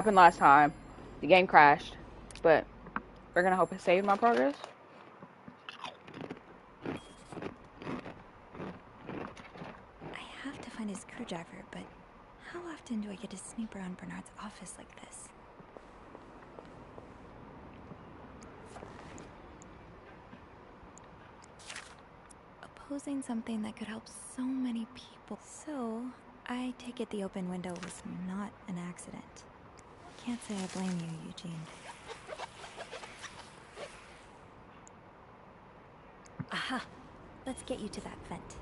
happened last time. The game crashed, but we're gonna hope it saved my progress. I have to find his screwdriver, but how often do I get to sneak around Bernard's office like this? Opposing something that could help so many people. So, I take it the open window was not an accident. Can't say I blame you, Eugene. Aha! Let's get you to that vent.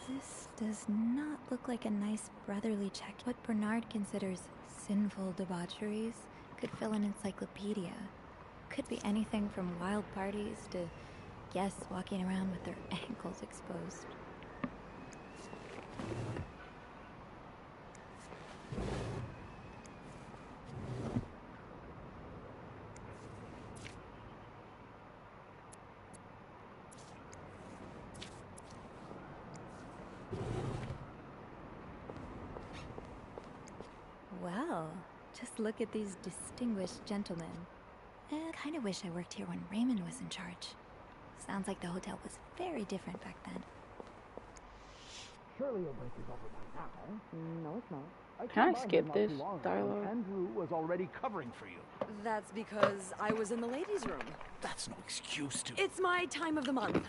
This does not look like a nice brotherly check. What Bernard considers sinful debaucheries could fill an encyclopedia. Could be anything from wild parties to guests walking around with their ankles exposed. Well, just look at these distinguished gentlemen. I kind of wish I worked here when Raymond was in charge. Sounds like the hotel was very different back then. Surely your break is over by now. No, it's not. Can I skip this dialogue? Andrew was already covering for you. That's because I was in the ladies' room. That's no excuse to... It's my time of the month.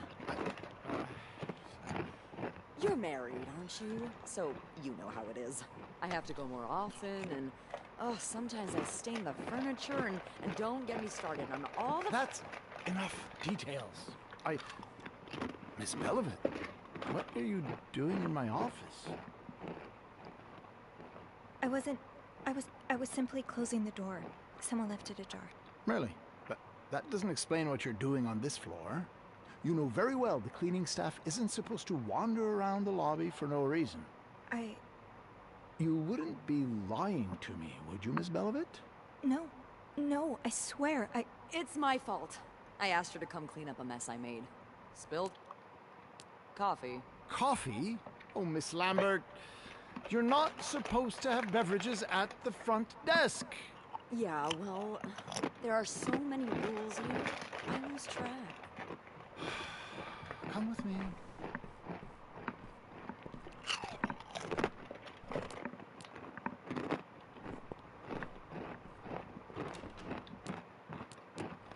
You're married, aren't you? So you know how it is. I have to go more often, and sometimes I stain the furniture, and don't get me started on all the... That's enough details. Miss Belivet, what are you doing in my office? I was simply closing the door. Someone left it ajar. Really? That doesn't explain what you're doing on this floor. You know very well the cleaning staff isn't supposed to wander around the lobby for no reason. You wouldn't be lying to me, would you, Miss Belivet? No, I swear, It's my fault. I asked her to come clean up a mess I made. Spilled coffee. Coffee? Oh, Miss Lambert, you're not supposed to have beverages at the front desk. Yeah, well, there are so many rules here, I lose track. Come with me.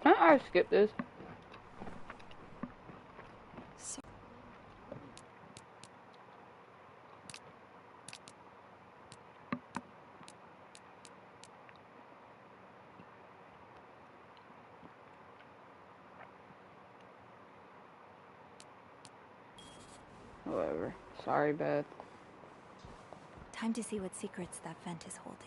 Can I skip this? Whatever. Sorry, Beth. time to see what secrets that vent is holding.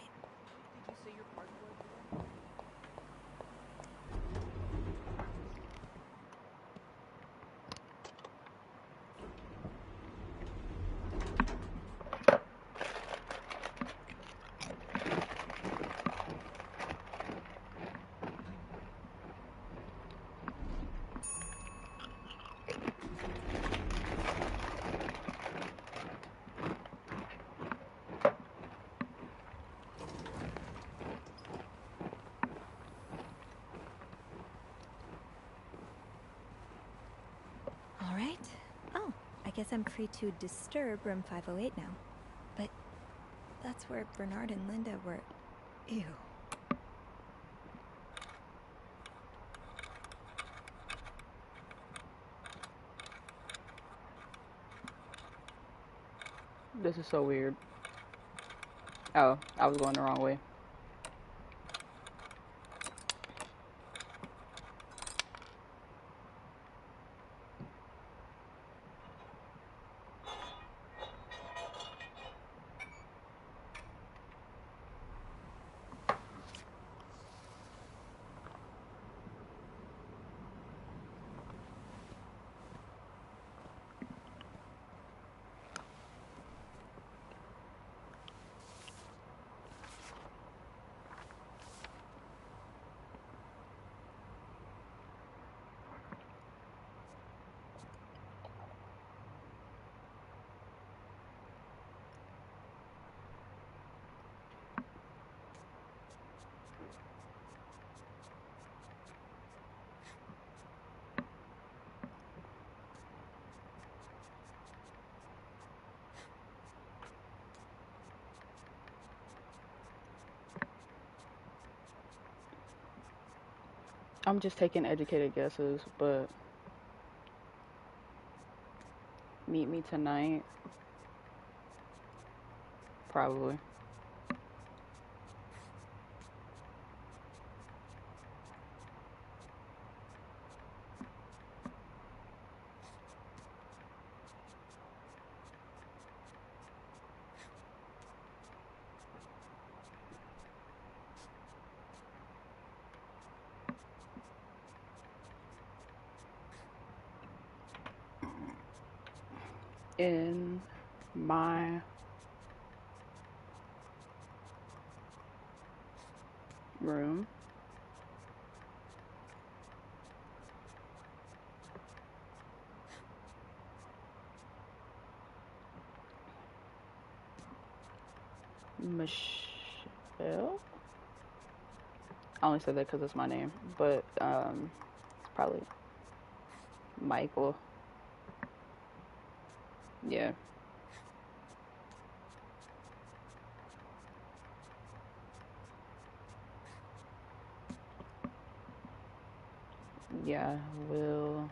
All right. Oh, I guess I'm free to disturb room 508 now. But that's where Bernard and Linda were. Ew. This is so weird. Oh, I was going the wrong way. I'm just taking educated guesses, but meet me tonight, probably. In my room. Michelle? I only said that because it's my name, but it's probably Michael. Yeah. Yeah, will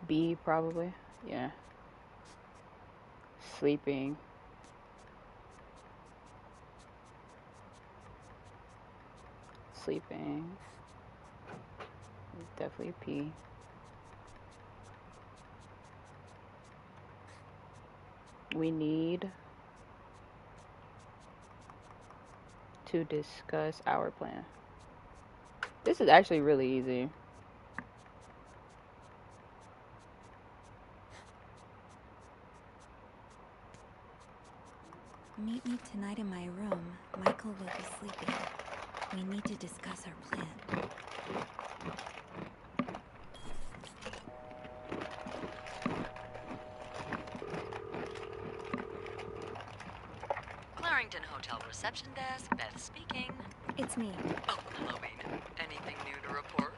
be probably. Yeah. Sleeping. Sleeping. Definitely pee. We need to discuss our plan. This is actually really easy. Meet me tonight in my room. Michael will be sleeping. We need to discuss our plan. Clarington Hotel reception desk, Beth speaking. It's me. Oh, hello, Bean. Anything new to report?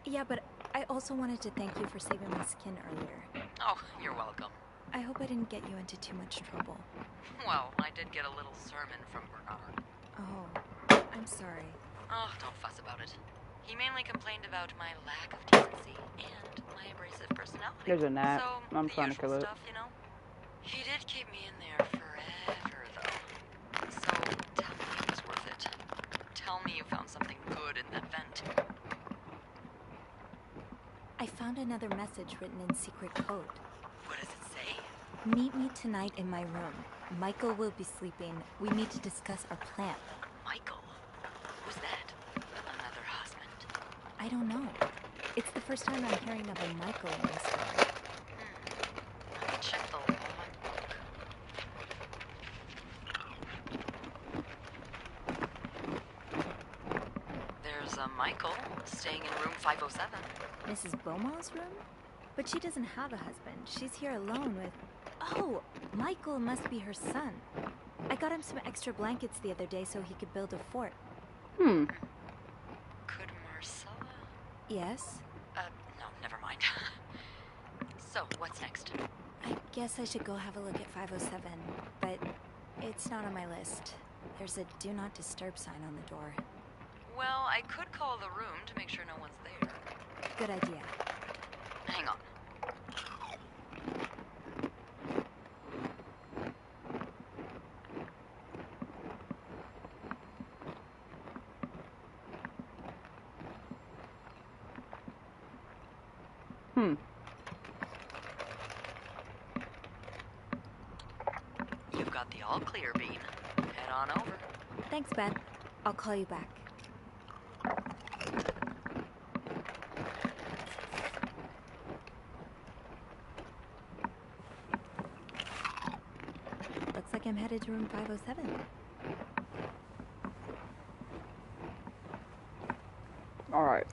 Yeah, but I also wanted to thank you for saving my skin earlier. Oh, you're welcome. I hope I didn't get you into too much trouble. Well, I did get a little sermon from Bernard. Oh, I'm sorry. Oh, don't fuss about it. He mainly complained about my lack of decency and my abrasive personality. There's a gnat. So, I'm the trying to usual kill it. stuff, you know? He did keep me in there forever, though. So, tell me it was worth it. Tell me you found something good in that vent. I found another message written in secret code. What does it say? Meet me tonight in my room. Michael will be sleeping. We need to discuss our plan. Michael? Who's that? Another husband? I don't know. It's the first time I'm hearing of a Michael in this story. Let me check the log book. There's a Michael staying in room 507. Mrs. Beaumont's room? But she doesn't have a husband. She's here alone with... Oh, Michael must be her son. I got him some extra blankets the other day so he could build a fort. Could Marcella? Yes? No, never mind. So, what's next? I guess I should go have a look at 507, but it's not on my list. There's a do not disturb sign on the door. Well, I could call the room to make sure no one's there. Good idea. Hang on. You've got the all clear, Bean. Head on over. Thanks, Beth. I'll call you back. Looks like I'm headed to room 507. All right.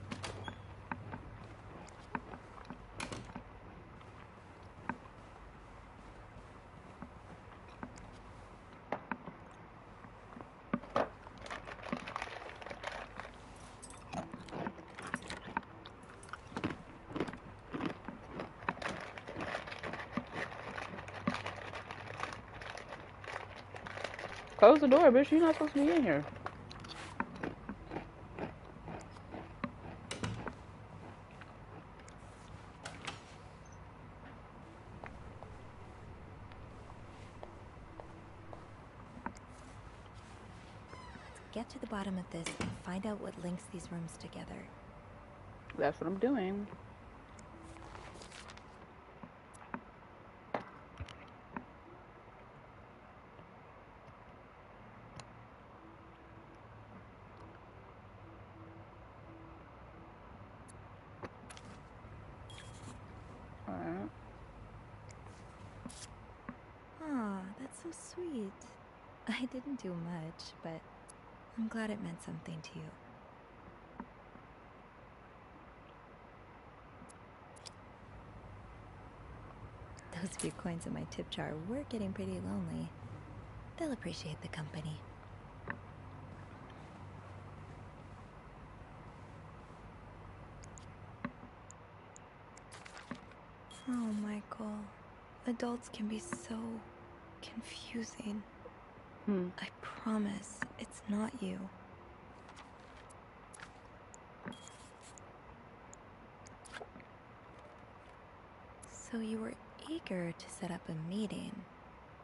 Close the door, bitch. You're not supposed to be in here. Get to the bottom of this and find out what links these rooms together. That's what I'm doing. Alright. Aw, that's so sweet. I didn't do much, but I'm glad it meant something to you. Those few coins in my tip jar were getting pretty lonely. They'll appreciate the company. Oh, Michael. Adults can be so confusing. I promise it's not you. So you were eager to set up a meeting,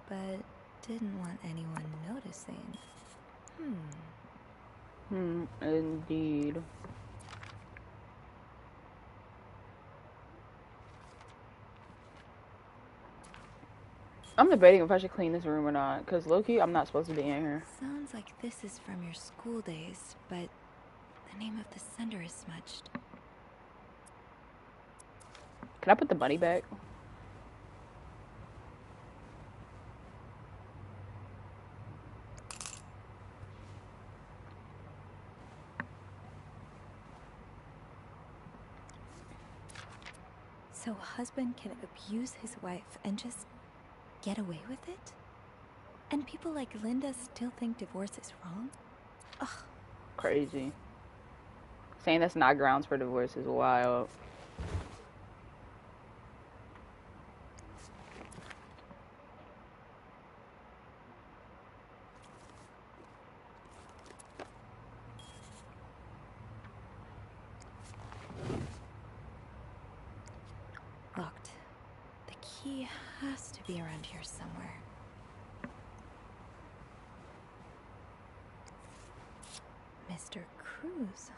but didn't want anyone noticing. Indeed. I'm debating if I should clean this room or not, because low-key, I'm not supposed to be in here. Sounds like this is from your school days, but the name of the sender is smudged. Can I put the money back? So a husband can abuse his wife and just get away with it? And people like Linda still think divorce is wrong? Ugh. Crazy. Saying that's not grounds for divorce is wild. Locked. The key has to be around here somewhere. Mr. Cruz,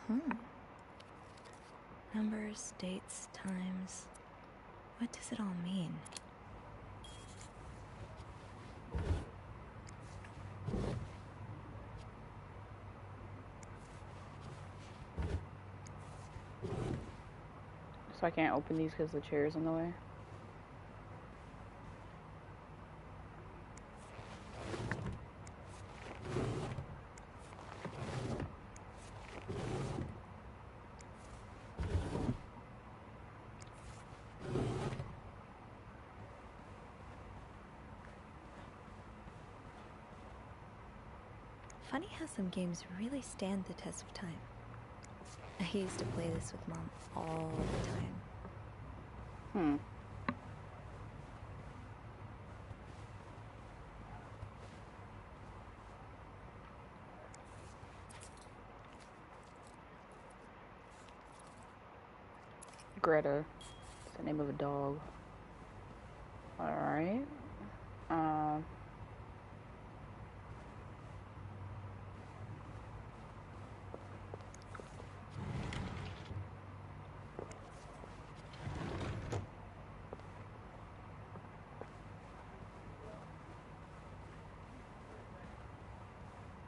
Numbers, dates, times. What does it all mean? So I can't open these because the chair's in the way. Funny how some games really stand the test of time. I used to play this with Mom all the time. Greta. It's the name of a dog. Alright.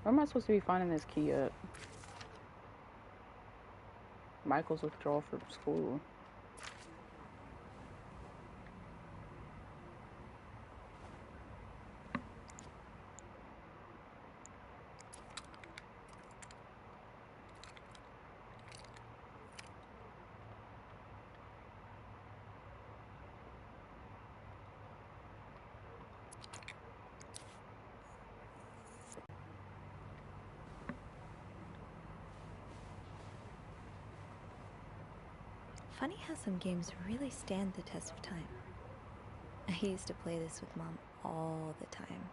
Where am I supposed to be finding this key at? Michael's withdrawal from school. Funny how some games really stand the test of time. I used to play this with Mom all the time.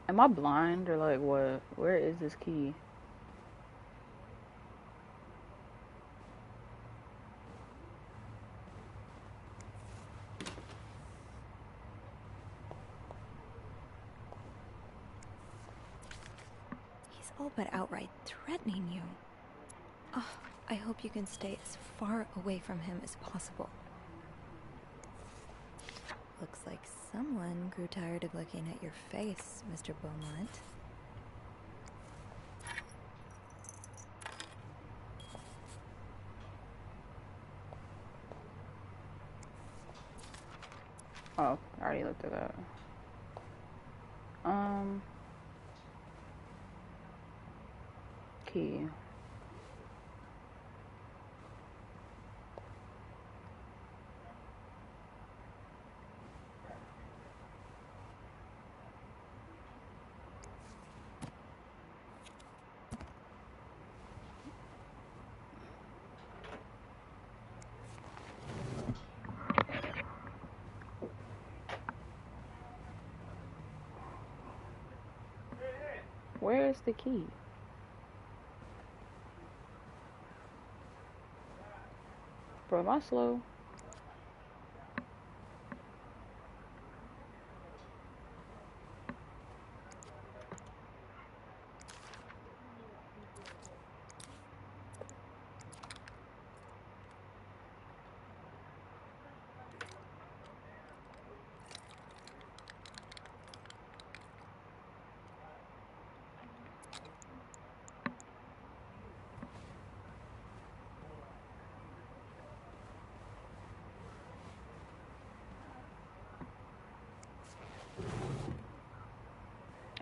Am I blind or like what? Where is this key? He's all but outright threatening you. Oh, I hope you can stay as far away from him as possible. Looks like someone grew tired of looking at your face, Mr. Beaumont. Oh, I already looked at that. Key. Where is the key? Bro, am I slow?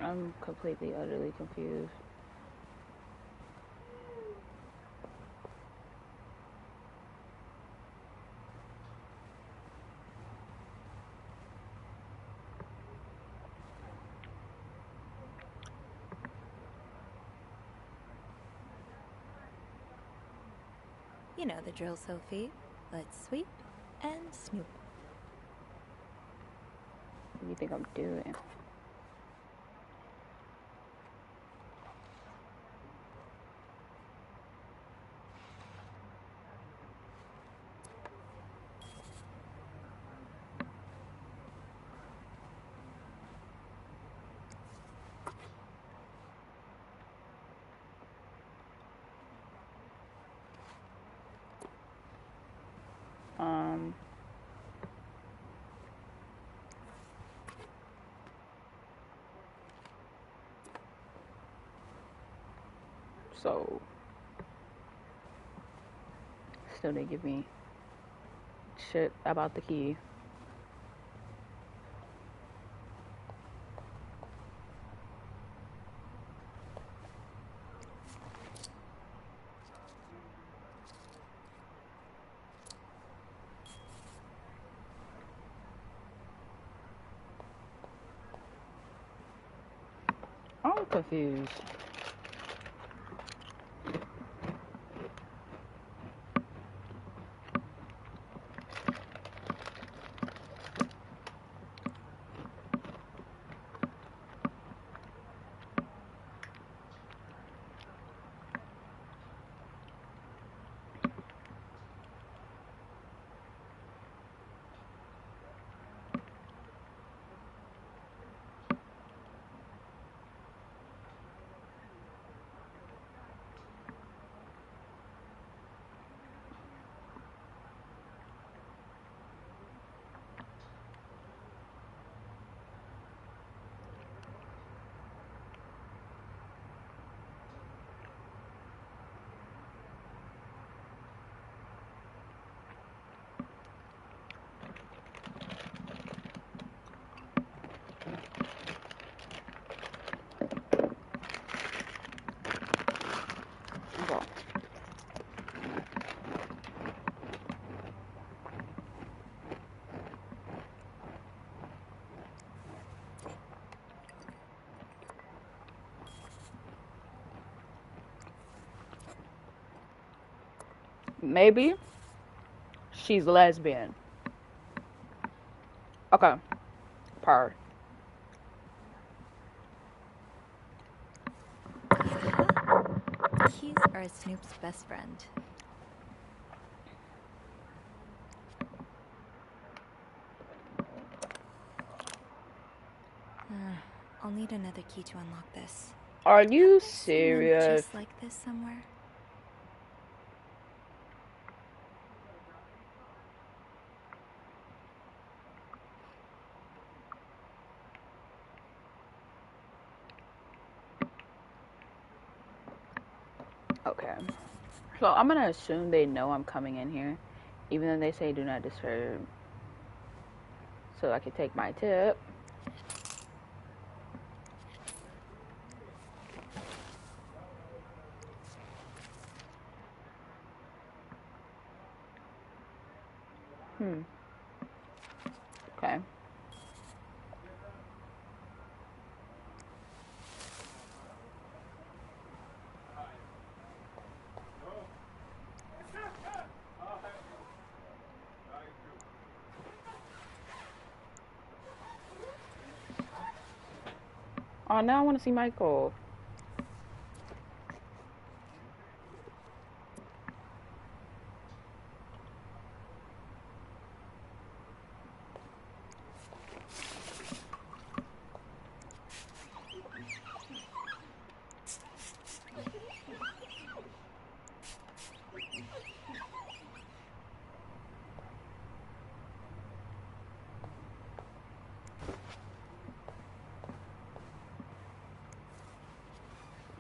I'm completely, utterly confused. You know the drill, Sophie. Let's sweep and snoop. What do you think I'm doing? So, still didn't give me shit about the key. I'm confused. Maybe she's lesbian. Okay. Per. or as Snoop's best friend. I'll need another key to unlock this. Are you Have I seen one serious? just like this somewhere? Okay. So I'm gonna assume they know I'm coming in here, even though they say do not disturb. So I can take my tip. Okay. Oh, now I want to see Michael.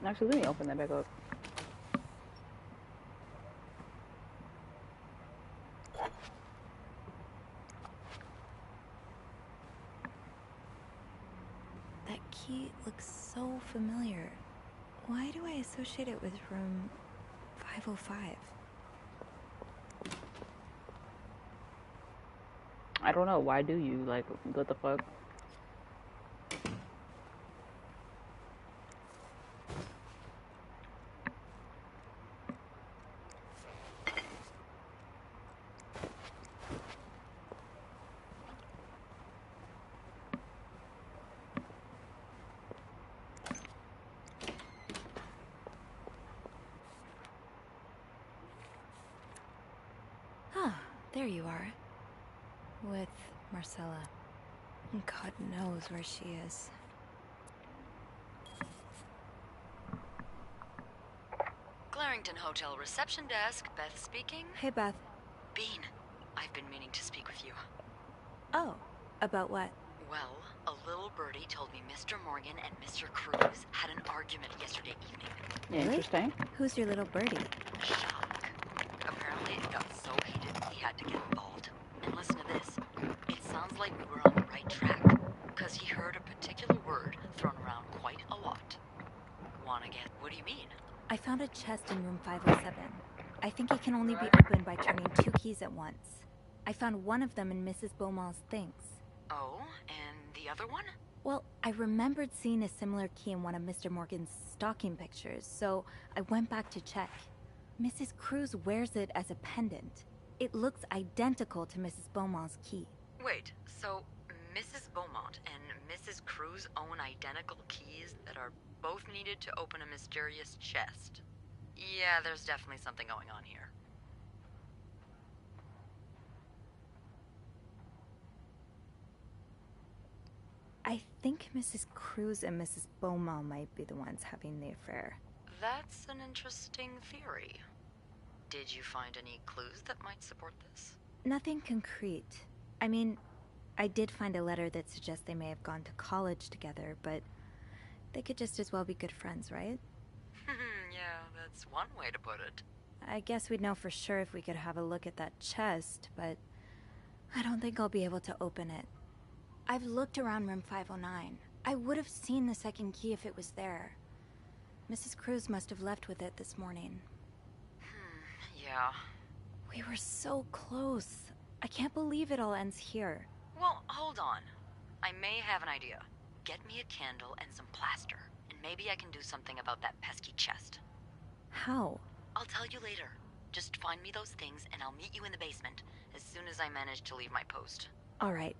Actually, let me open that back up. That key looks so familiar. Why do I associate it with room 505? I don't know. Why do you? Like, what the fuck? Ah, there you are. With Marcella. God knows where she is. Clarington Hotel reception desk, Beth speaking. Hey, Beth. Bean, I've been meaning to speak with you. Oh, about what? Well, a little birdie told me Mr. Morgan and Mr. Cruz had an argument yesterday evening. Interesting. Who's your little birdie? Shock. Apparently it got so heated he had to get involved. And listen to this. It sounds like we were on the right track, because he heard a particular word thrown around quite a lot. Wanna guess? What do you mean? I found a chest in room 507. I think it can only be opened by turning 2 keys at once. I found one of them in Mrs. Beaumont's things. Oh, and the other one? Well, I remembered seeing a similar key in one of Mr. Morgan's stocking pictures, so I went back to check. Mrs. Cruz wears it as a pendant. It looks identical to Mrs. Beaumont's key. Wait, so Mrs. Beaumont and Mrs. Cruz own identical keys that are both needed to open a mysterious chest? Yeah, there's definitely something going on here. I think Mrs. Cruz and Mrs. Beaumont might be the ones having the affair. That's an interesting theory. Did you find any clues that might support this? Nothing concrete. I mean, I did find a letter that suggests they may have gone to college together, but they could just as well be good friends, right? Yeah, that's one way to put it. I guess we'd know for sure if we could have a look at that chest, but I don't think I'll be able to open it. I've looked around room 509. I would have seen the second key if it was there. Mrs. Cruz must have left with it this morning. Yeah. We were so close. I can't believe it all ends here. Well, hold on. I may have an idea. Get me a candle and some plaster, and maybe I can do something about that pesky chest. How? I'll tell you later. Just find me those things, and I'll meet you in the basement as soon as I manage to leave my post. All right.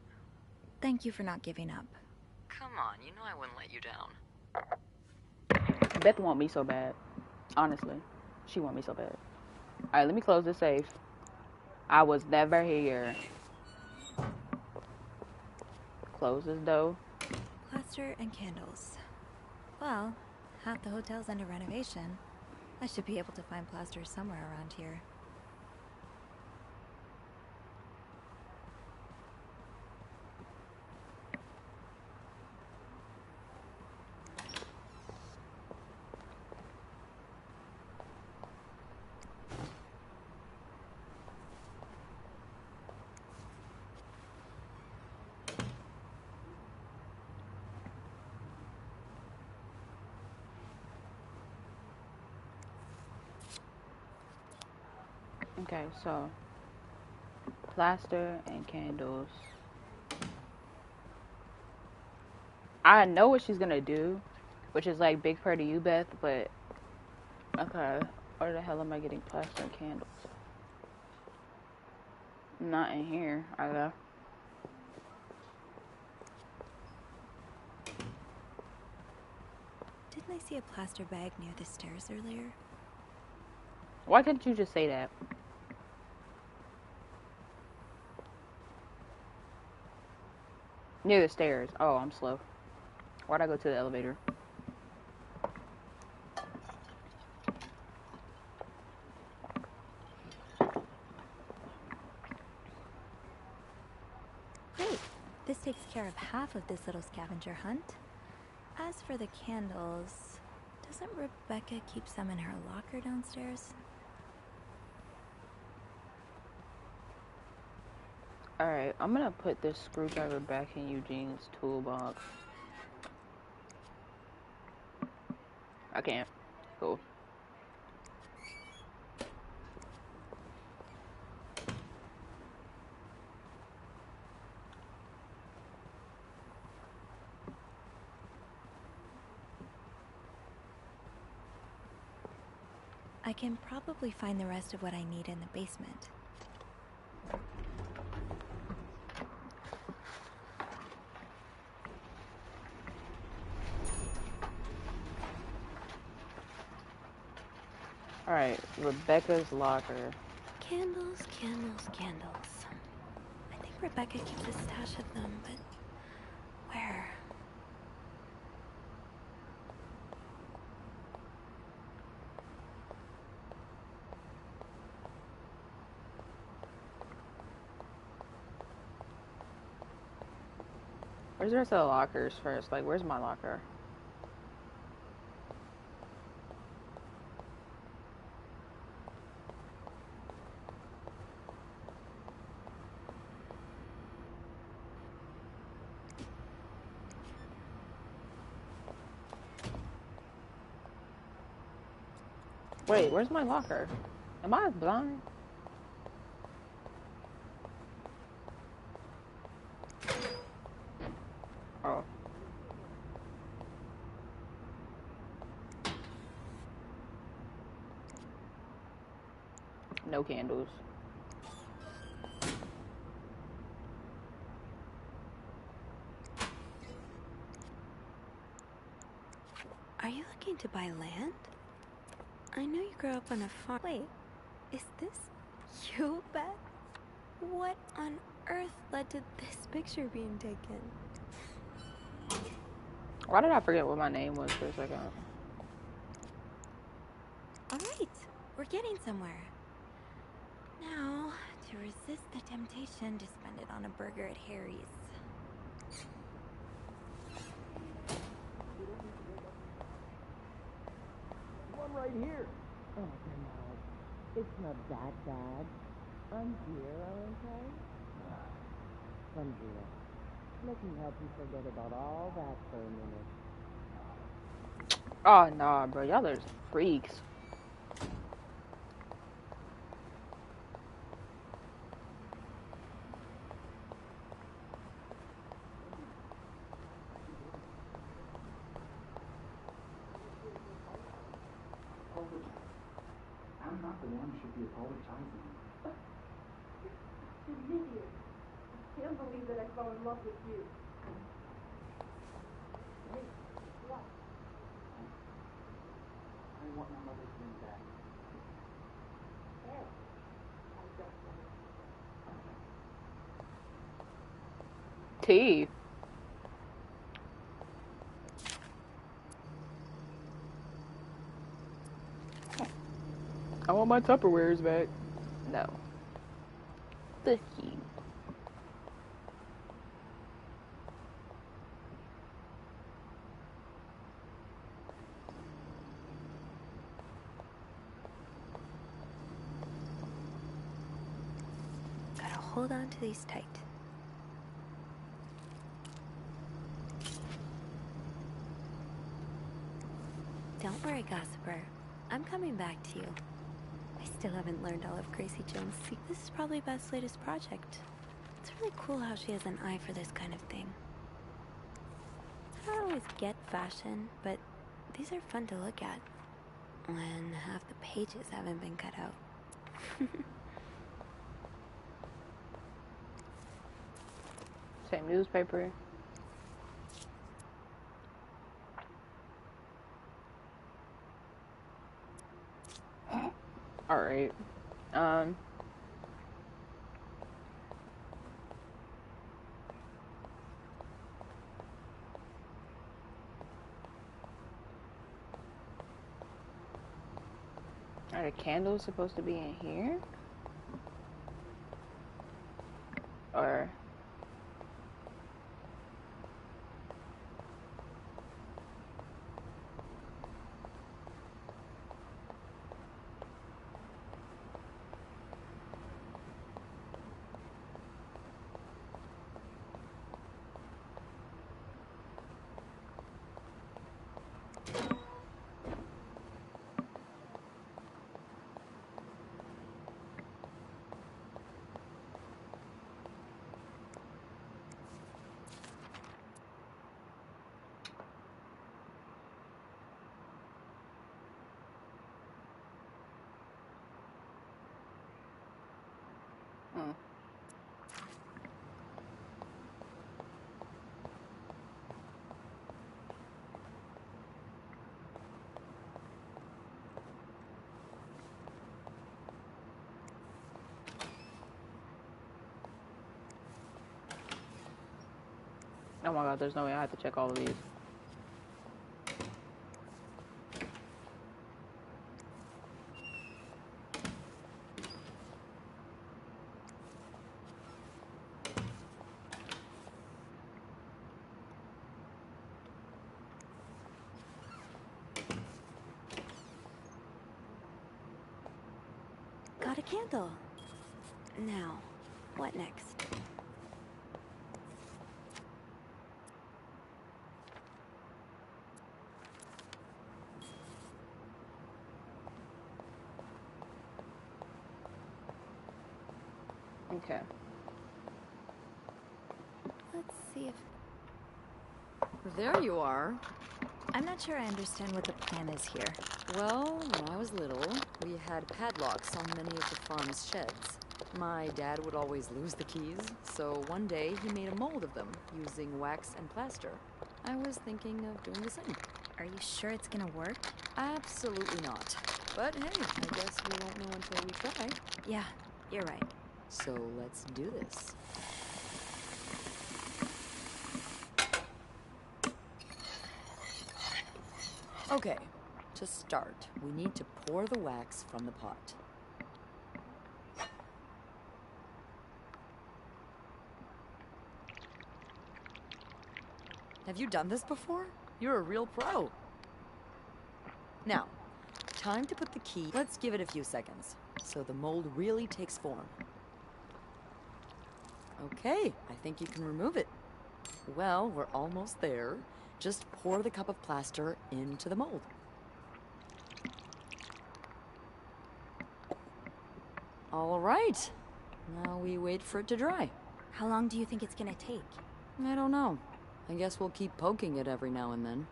Thank you for not giving up. Come on, you know I wouldn't let you down. Beth want me so bad. Honestly. She want me so bad. Alright, let me close the safe. I was never here. Close this door. Plaster and candles. Well, half the hotel's under renovation. I should be able to find plaster somewhere around here. Okay, so plaster and candles. I know what she's gonna do, which is like big part of you, Beth, but okay, where the hell am I getting plaster and candles? Not in here, either. Didn't I see a plaster bag near the stairs earlier? Why couldn't you just say that? Near the stairs. Oh, I'm slow. Why'd I go to the elevator? Great. This takes care of half of this little scavenger hunt. As for the candles, doesn't Rebecca keep some in her locker downstairs? Alright, I'm gonna put this screwdriver back in Eugene's toolbox. I can't. Cool. I can probably find the rest of what I need in the basement. Alright, Rebecca's locker. Candles, candles, candles. I think Rebecca keeps a stash of them, but where? Where's the rest of the lockers first? Like, where's my locker? Wait, where's my locker? Am I blind? Oh. No candles. Are you looking to buy land? I know you grew up on a farm. Wait, is this you, Beth? What on earth led to this picture being taken? Why did I forget what my name was for a second? Alright, we're getting somewhere. Now, to resist the temptation to spend it on a burger at Harry's. One right here. Oh, Bernard, it's not that bad. I'm here, aren't I? Come here. Let me help you forget about all that for a minute. Oh, nah, bro. Y'all are freaks. I'm not the one who should be apologizing. You're an idiot. I can't believe that I fell in love with you. Hey, what? I want my mother's ring back. Tea. I want my Tupperwares back. No. The key. Gotta hold on to these tight. Don't worry, Gossiper. I'm coming back to you. I still haven't learned all of Gracie Jones' secrets. This is probably Beth's latest project. It's really cool how she has an eye for this kind of thing. I don't always get fashion, but these are fun to look at. When half the pages haven't been cut out. Same newspaper. Alright. Are the candles supposed to be in here? Or... Oh my god, there's no way I have to check all of these. Got a candle. Now, what next? Okay. Let's see if... There you are. I'm not sure I understand what the plan is here. Well, when I was little, we had padlocks on many of the farm's sheds. My dad would always lose the keys, so one day he made a mold of them using wax and plaster. I was thinking of doing the same. Are you sure it's gonna work? Absolutely not. But hey, I guess we won't know until we try. Yeah, you're right. So let's do this. Okay, to start, we need to pour the wax from the pot. Have you done this before? You're a real pro. Now, time to put the key. Let's give it a few seconds, so the mold really takes form. Okay, I think you can remove it. Well, we're almost there. Just pour the cup of plaster into the mold. All right. Now we wait for it to dry. How long do you think it's gonna take? I don't know. I guess we'll keep poking it every now and then.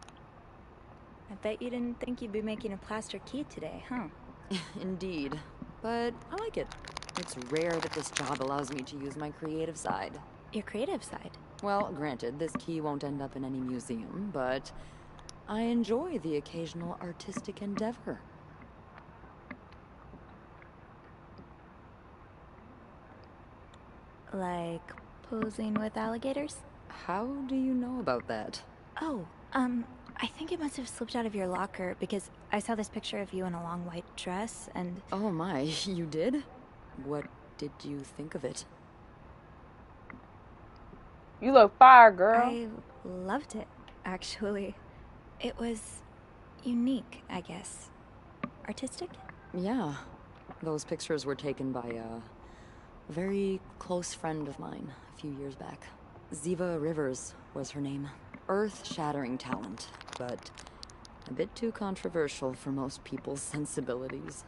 I bet you didn't think you'd be making a plaster key today, huh? Indeed. But I like it. It's rare that this job allows me to use my creative side. Your creative side? Well, granted, this key won't end up in any museum, but I enjoy the occasional artistic endeavor. Like posing with alligators? How do you know about that? Oh, I think it must have slipped out of your locker because I saw this picture of you in a long white dress and... Oh my, you did? What did you think of it? You look fire, girl. I loved it, actually. It was unique, I guess. Artistic? Yeah. Those pictures were taken by a very close friend of mine a few years back. Ziva Rivers was her name. Earth-shattering talent, but a bit too controversial for most people's sensibilities.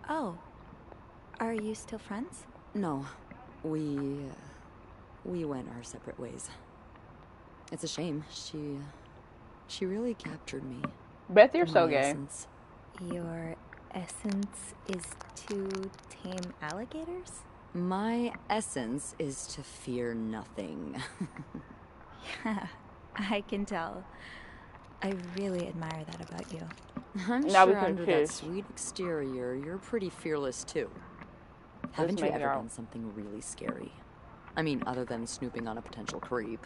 Oh. Are you still friends? No. We went our separate ways. It's a shame. She really captured me. Beth, you're so My gay. essence. Your essence is to tame alligators? My essence is to fear nothing. Yeah, I can tell. I really admire that about you. I'm Now we sure can under that kiss. sweet exterior, you're pretty fearless too. Haven't you make it ever out. done something really scary? I mean, other than snooping on a potential creep.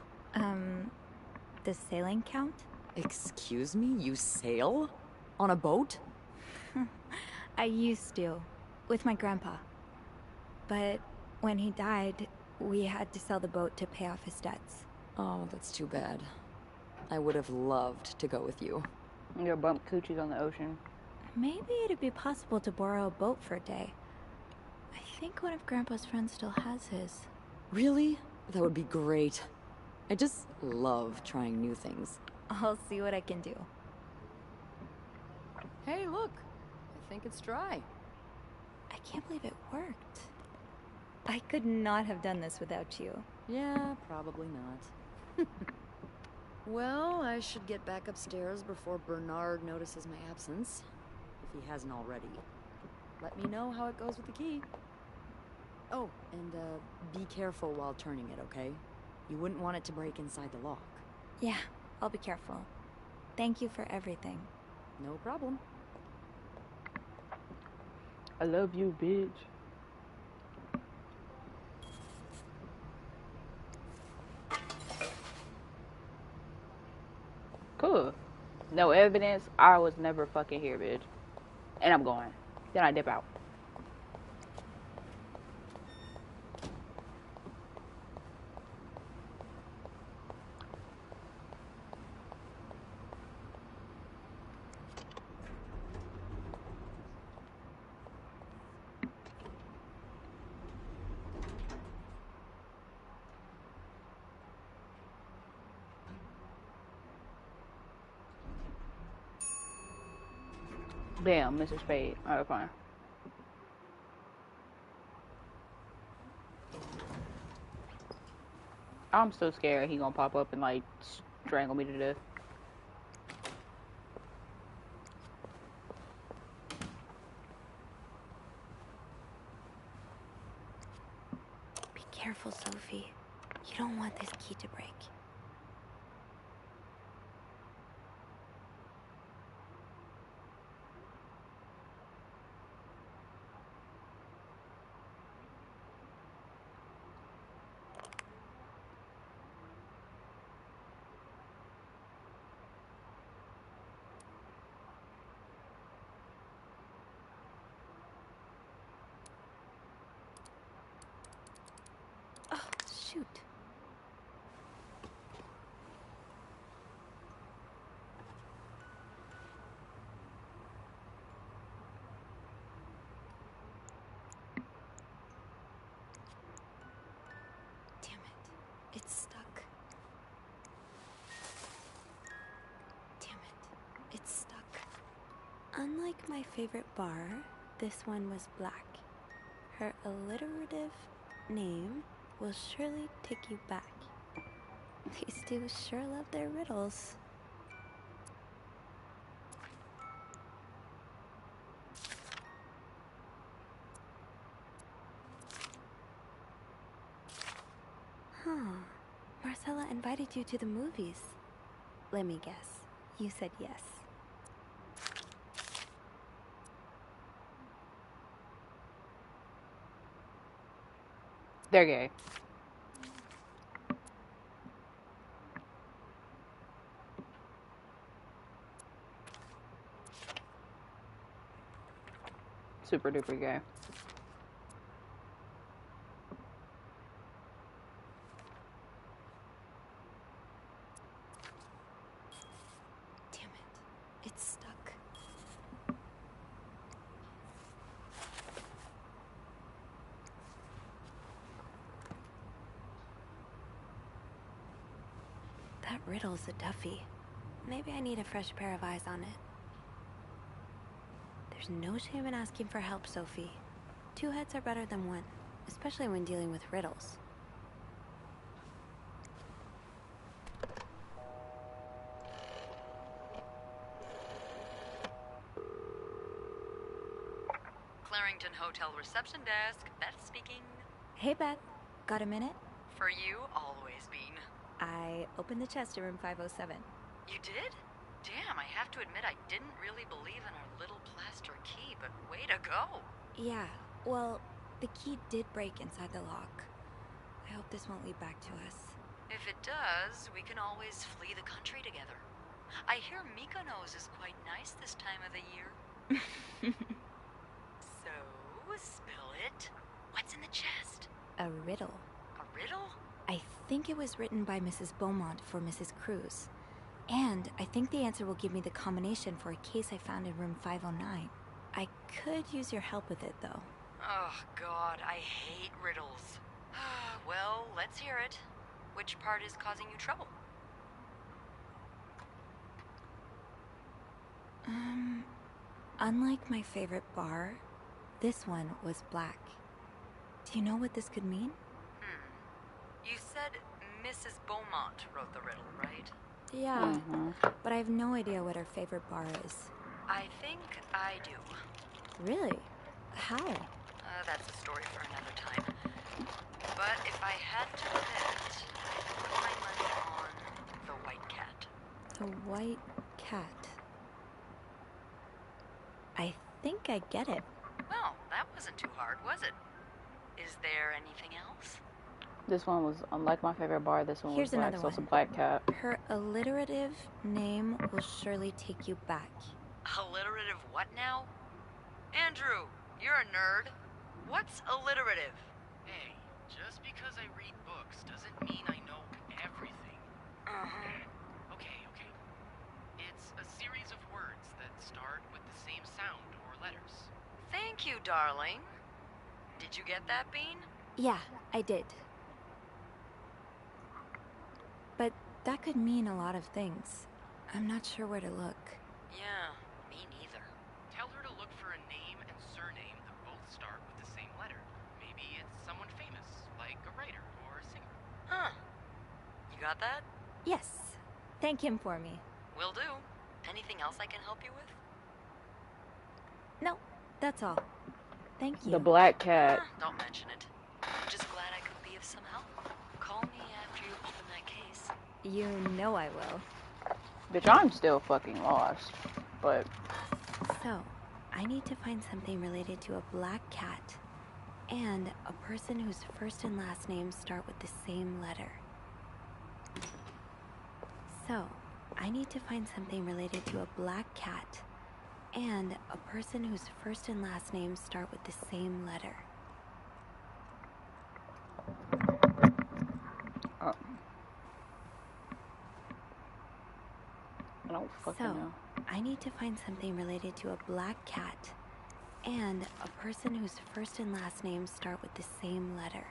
Does sailing count? Excuse me? You sail? On a boat? I used to, with my grandpa. But when he died, we had to sell the boat to pay off his debts. Oh, that's too bad. I would have loved to go with you. Your bump coochies on the ocean. Maybe it'd be possible to borrow a boat for a day. I think one of Grandpa's friends still has his. Really? That would be great. I just love trying new things. I'll see what I can do. Hey, look. I think it's dry. I can't believe it worked. I could not have done this without you. Yeah, probably not. Well, I should get back upstairs before Bernard notices my absence, if he hasn't already. Let me know how it goes with the key. Oh, and be careful while turning it, okay? You wouldn't want it to break inside the lock. Yeah, I'll be careful. Thank you for everything. No problem. I love you, bitch. Cool. No evidence. I was never fucking here, bitch. And I'm going. Then I dip out. Damn, Mr. Spade. Alright, fine. I'm so scared he gonna pop up and like strangle me to death. Be careful, Sophie. You don't want this key to break. Oh, shoot. Damn it. It's stuck. Damn it. It's stuck. Unlike my favorite bar, this one was black. Her alliterative name will surely take you back. These two sure love their riddles. Huh. Marcella invited you to the movies. Let me guess. You said yes. They're gay. super duper gay. Damn it. It's stuck. That riddle's a Duffy. Maybe I need a fresh pair of eyes on it. There's no shame in asking for help, Sophie. 2 heads are better than 1, especially when dealing with riddles. Clarington Hotel reception desk. Beth speaking. Hey, Beth. Got a minute? For you, always been. I opened the chest to room 507. You did? Damn, I have to admit I didn't really believe in our little plaster key, but way to go. Yeah, well, the key did break inside the lock. I hope this won't lead back to us. If it does, we can always flee the country together. I hear Mykonos is quite nice this time of the year. So, spill it. What's in the chest? A riddle. A riddle? I think it was written by Mrs. Beaumont for Mrs. Cruz. And I think the answer will give me the combination for a case I found in room 509. I could use your help with it, though. Oh, God, I hate riddles. Well, let's hear it. Which part is causing you trouble? Unlike my favorite bar, this one was black. Do you know what this could mean? You said Mrs. Beaumont wrote the riddle, right? Yeah, but I have no idea what her favorite bar is. I think I do. Really? How? That's a story for another time. But if I had to bet, I'd put my money on the White Cat. The White Cat. I think I get it. Well, that wasn't too hard, was it? Is there anything else? This one was, unlike my favorite bar, this one Here's was black, another so it's a one. black cat. Her alliterative name will surely take you back. Alliterative what now? Andrew, you're a nerd. What's alliterative? Hey, just because I read books doesn't mean I know everything. Okay. It's a series of words that start with the same sound or letters. Thank you, darling. Did you get that, Bean? Yeah, I did. But that could mean a lot of things. I'm not sure where to look. Yeah, me neither. Tell her to look for a name and surname that both start with the same letter. Maybe it's someone famous, like a writer or a singer. Huh. You got that? Yes. Thank him for me. Will do. Anything else I can help you with? No, that's all. Thank you. The black cat. Don't mention it. I'm just glad I could be of some help. Call me after you open that case. You know I will. Bitch, I'm still fucking lost. But So, I need to find something related to a black cat and a person whose first and last names start with the same letter. So, I need to find something related to a black cat and a person whose first and last names start with the same letter. I don't fucking know. I need to find something related to a black cat and a person whose first and last names start with the same letter.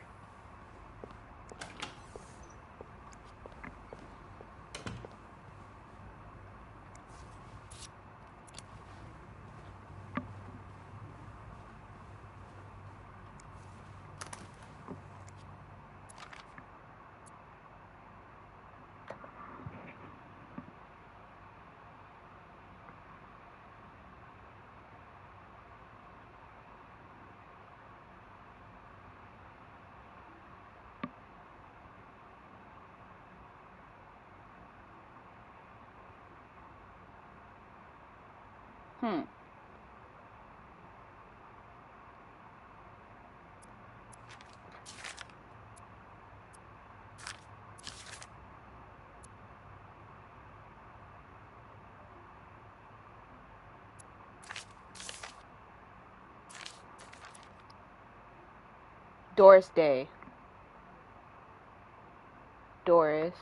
Doris Day. Doris.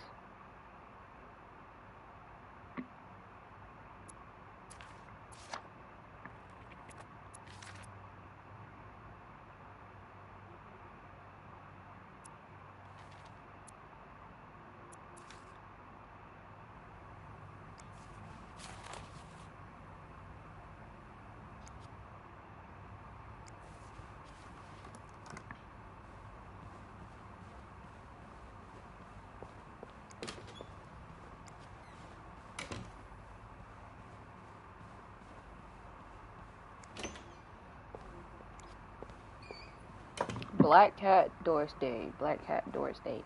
Black Cat, Doris Day. Black Cat, Doris Day.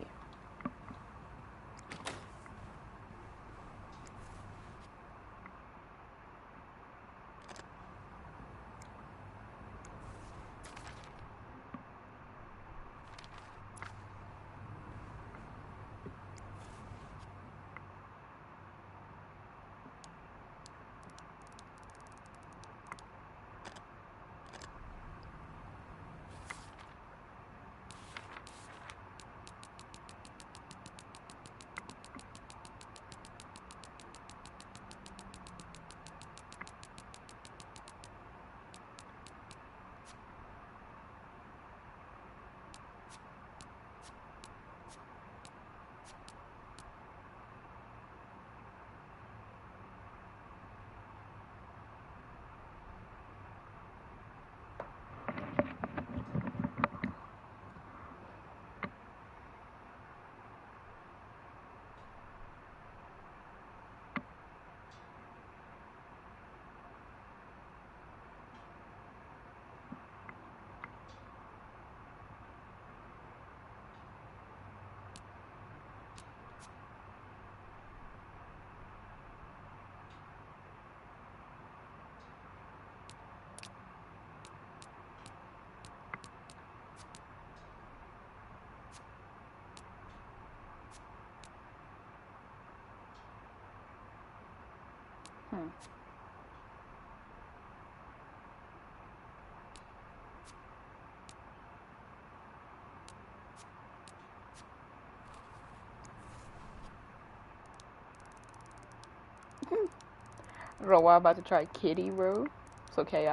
I don't know why I'm about to try Kitty Road. It's okay,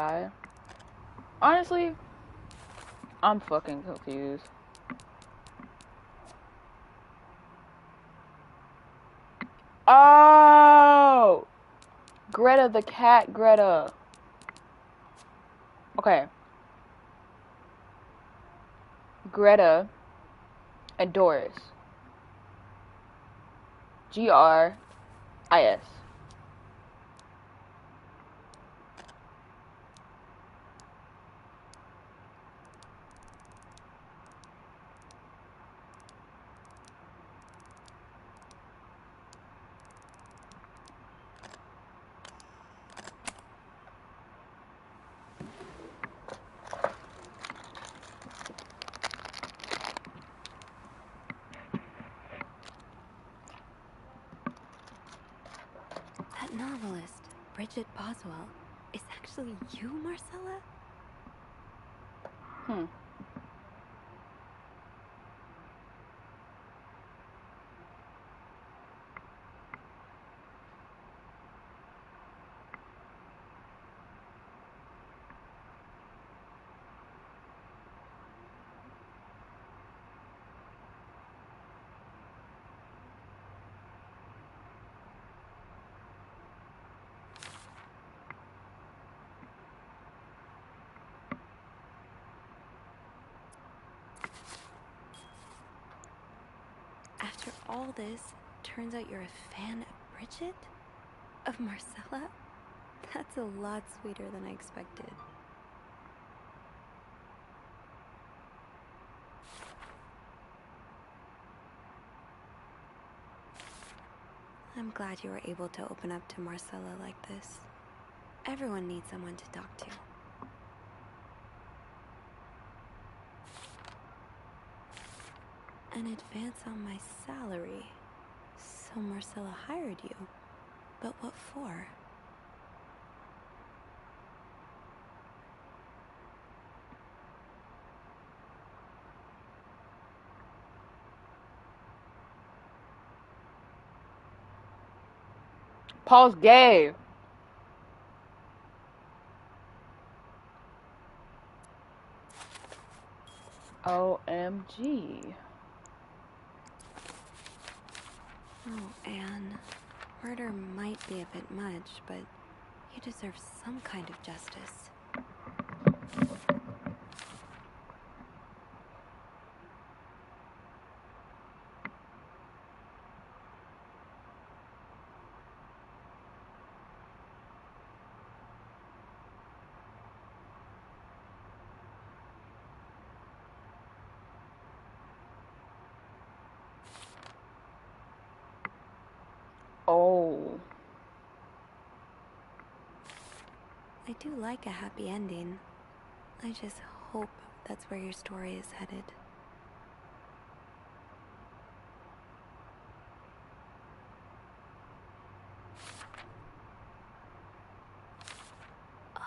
honestly, I'm fucking confused. Oh! Greta the cat, Greta. Okay. Greta and Doris. Gris. That novelist, Bridget Boswell, is actually you, Marcella? After all this, turns out you're a fan of Bridget? Of Marcella? That's a lot sweeter than I expected. I'm glad you were able to open up to Marcella like this. Everyone needs someone to talk to. An advance on my salary. So Marcella hired you. But what for? Paul's gay. OMG. Oh, Anne. Murder might be a bit much, but you deserve some kind of justice. Oh. I do like a happy ending. I just hope that's where your story is headed.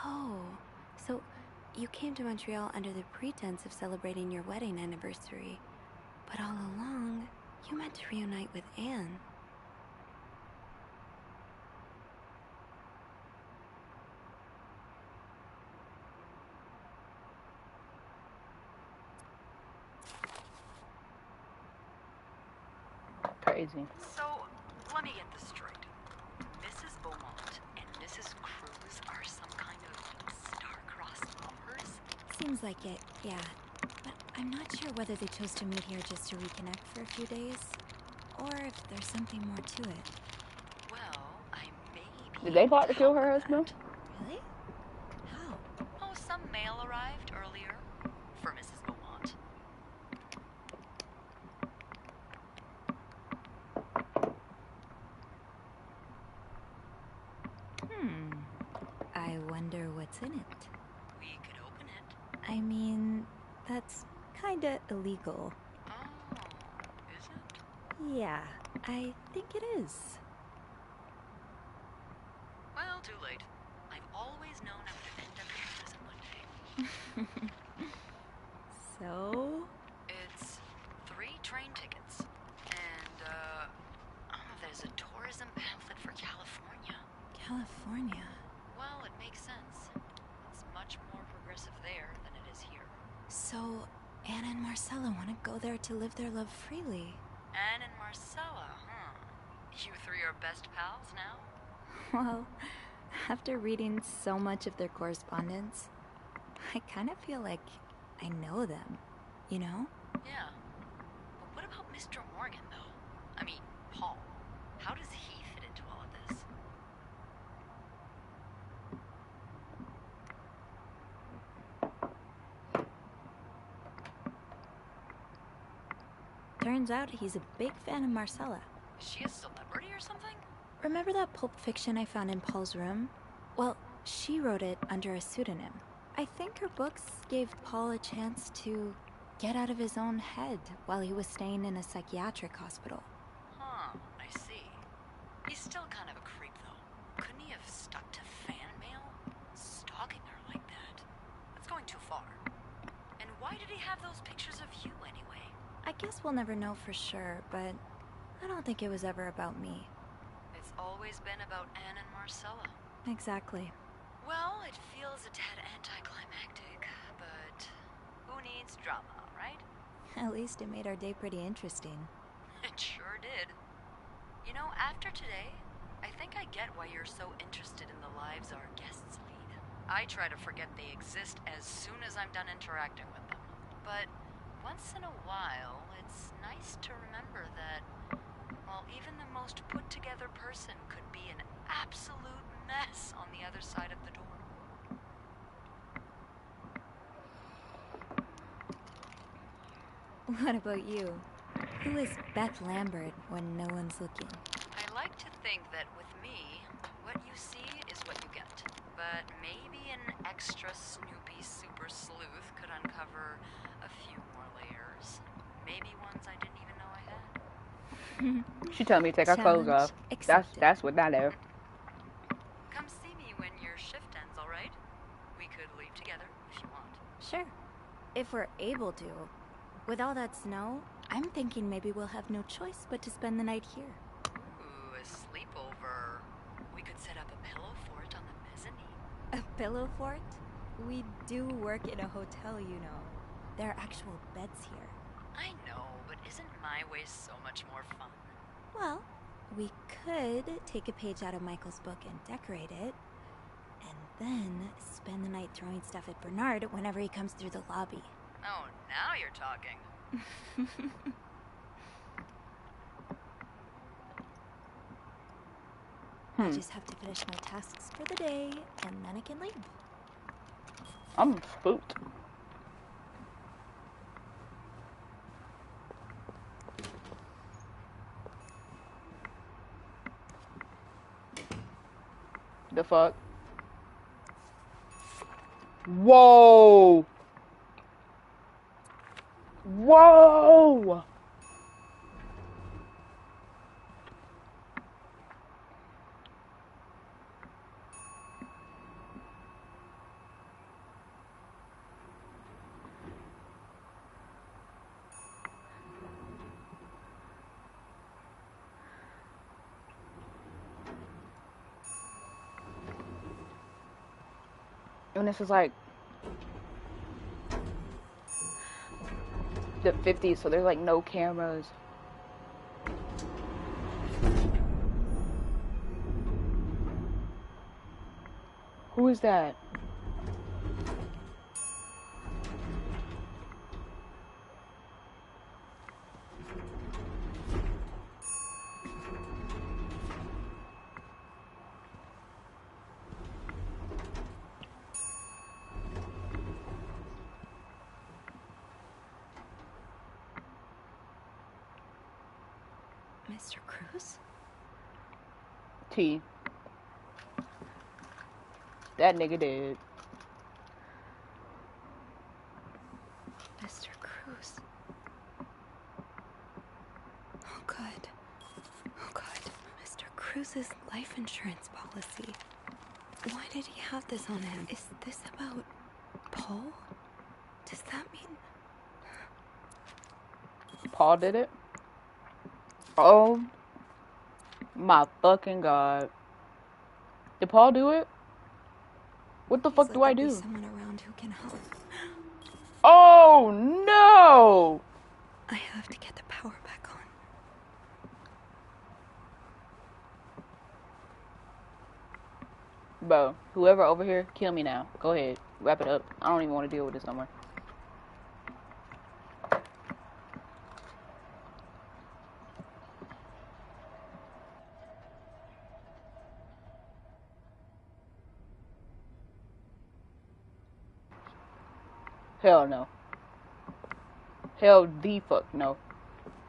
Oh, so you came to Montreal under the pretense of celebrating your wedding anniversary. But all along, you meant to reunite with Anne. Crazy. So, let me get this straight. Mrs. Beaumont and Mrs. Cruz are some kind of star-crossed lovers? Seems like it, yeah. But I'm not sure whether they chose to meet here just to reconnect for a few days, or if there's something more to it. Well, I may be Did they plot to kill her help with husband? that. Really? How? Oh, some mail arrived earlier for Mrs. Beaumont. I wonder what's in it. We could open it. I mean, that's kinda illegal. Oh, is it? Yeah, I think it is. Well, too late. I've always known I would end up in prison one day. So? It's 3 train tickets. And, there's a tourism pamphlet for California. California. Well, it makes sense. It's much more progressive there than it is here. So, Anna and Marcella want to go there to live their love freely. Anne and Marcella, huh? You 3 are best pals now? Well, after reading so much of their correspondence, I kind of feel like I know them, you know? Yeah. But what about Mr. Morgan, though? I mean, Paul. How does he fit into all of this? Turns out he's a big fan of Marcella. Is she a celebrity or something? Remember that Pulp Fiction I found in Paul's room? Well, she wrote it under a pseudonym. I think her books gave Paul a chance to get out of his own head while he was staying in a psychiatric hospital. Huh, I see. He's still kind of a creep, though. Couldn't he have stuck to fan mail? Stalking her like that? That's going too far. And why did he have those pictures of you, anyway? I guess we'll never know for sure, but I don't think it was ever about me. It's always been about Anne and Marcella. Exactly. Well, it feels a tad anticlimactic, but who needs drama, right? At least it made our day pretty interesting. It sure did. You know, after today, I think I get why you're so interested in the lives our guests lead. I try to forget they exist as soon as I'm done interacting with them. But once in a while, it's nice to remember that, while even the most put-together person could be an absolute mess on the other side of the door. What about you? Who is Beth Lambert when no one's looking? I like to think that with me, what you see is what you get. But maybe an extra Snoopy super sleuth could uncover a few more layers. Maybe ones I didn't even know I had. She told me to take her clothes Challenge off. accepted. That's what that is. Come see me when your shift ends, alright? We could leave together if you want. Sure. If we're able to. With all that snow, I'm thinking maybe we'll have no choice but to spend the night here. Ooh, a sleepover. We pillow fort? We do work in a hotel, you know. There are actual beds here. I know, but isn't my way so much more fun? Well, we could take a page out of Michael's book and decorate it, and then spend the night throwing stuff at Bernard whenever he comes through the lobby. Oh, now you're talking. I just have to finish my tasks for the day, and then I can leave. I'm spooked. The fuck? Whoa! Whoa! And this is like the 50s, so there's like no cameras. Who is that? Mr. Cruz? T. That nigga did. Mr. Cruz. Oh God. Oh God. Mr. Cruz's life insurance policy. Why did he have this on him? Is this about Paul? Does that mean... Paul did it? Oh my fucking God. Did Paul do it? What the fuck do I do? Someone around who can help. Oh no! I have to get the power back on. Bro, whoever over here, kill me now. Go ahead. Wrap it up. I don't even want to deal with this no more. Hell no. Hell the fuck no.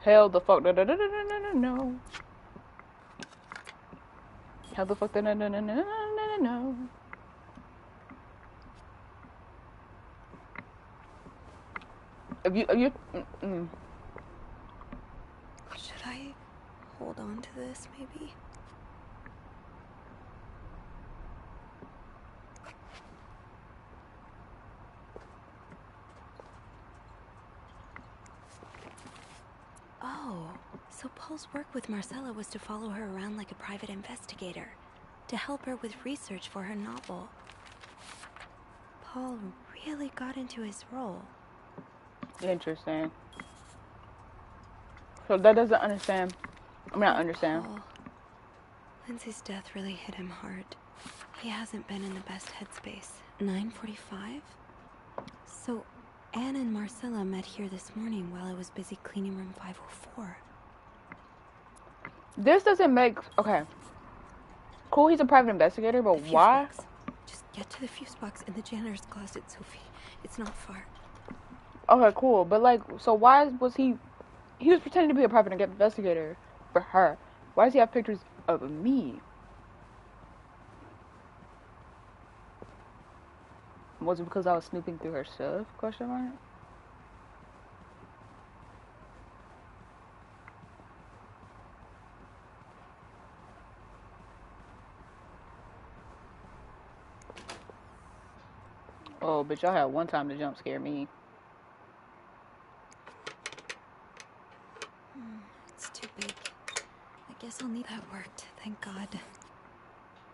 Hell the fuck no. Hell the fuck no. If you Should I hold on to this maybe? Oh, so Paul's work with Marcella was to follow her around like a private investigator, to help her with research for her novel. Paul really got into his role. interesting. So that doesn't understand. I'm not understand. Paul. Lindsay's death really hit him hard. He hasn't been in the best headspace. 9:45? So Anne and Marcella met here this morning while I was busy cleaning room 504. This doesn't make... Okay. Cool, he's a private investigator, but why? Box. Just get to the fuse box in the janitor's closet, Sophie. It's not far. Okay, cool. But, like, so why was he... He was pretending to be a private investigator for her. Why does he have pictures of me? Was it because I was snooping through her stuff? Question mark. Oh, but y'all had one time to jump scare me. It's too big. I guess I'll need that worked, thank God.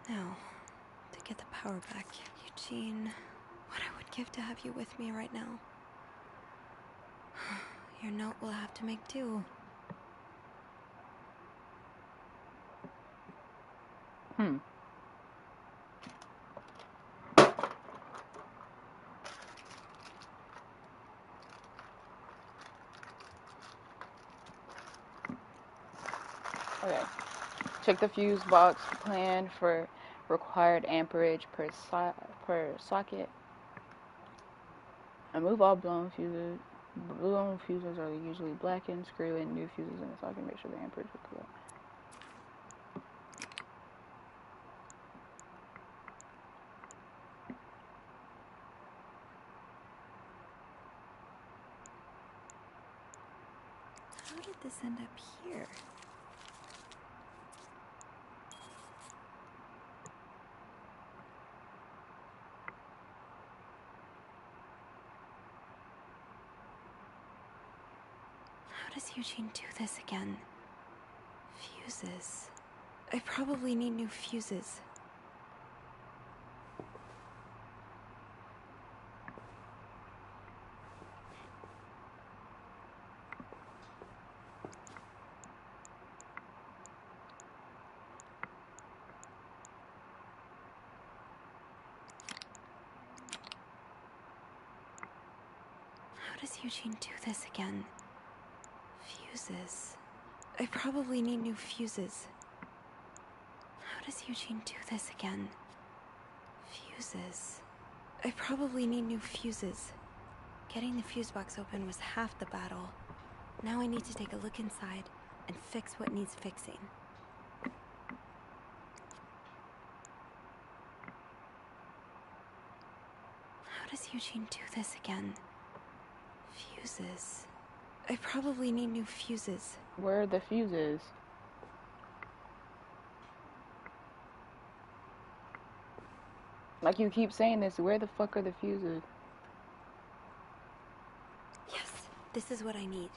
Now, to get the power back, you Jean, what I would give to have you with me right now. Your note will have to make do. Okay. Check the fuse box plan for required amperage per socket. Remove all blown fuses. Blown fuses are usually blackened. Screw in new fuses in the socket. Make sure the amperage is correct. How did this end up here? How does Eugene do this again? Fuses. I probably need new fuses. How does Eugene do this again? Fuses. I probably need new fuses. How does Eugene do this again? Fuses. I probably need new fuses. Getting the fuse box open was half the battle. Now I need to take a look inside and fix what needs fixing. How does Eugene do this again? Fuses. I probably need new fuses. Where are the fuses? Like you keep saying this, where the fuck are the fuses? Yes, this is what I need.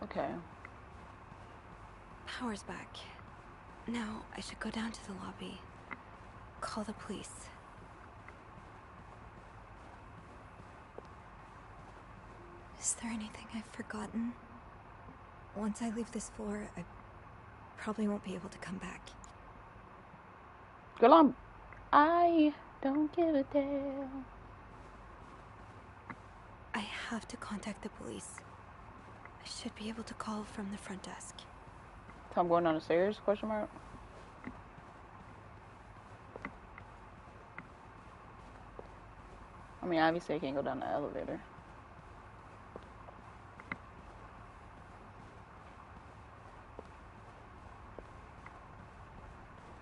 Okay. Power's back. Now I should go down to the lobby. Call the police. Is there anything I've forgotten? Once I leave this floor, I probably won't be able to come back. Girl, I don't give a damn. I have to contact the police. I should be able to call from the front desk. So I'm going down the stairs? Question mark. I mean, obviously I can't go down the elevator.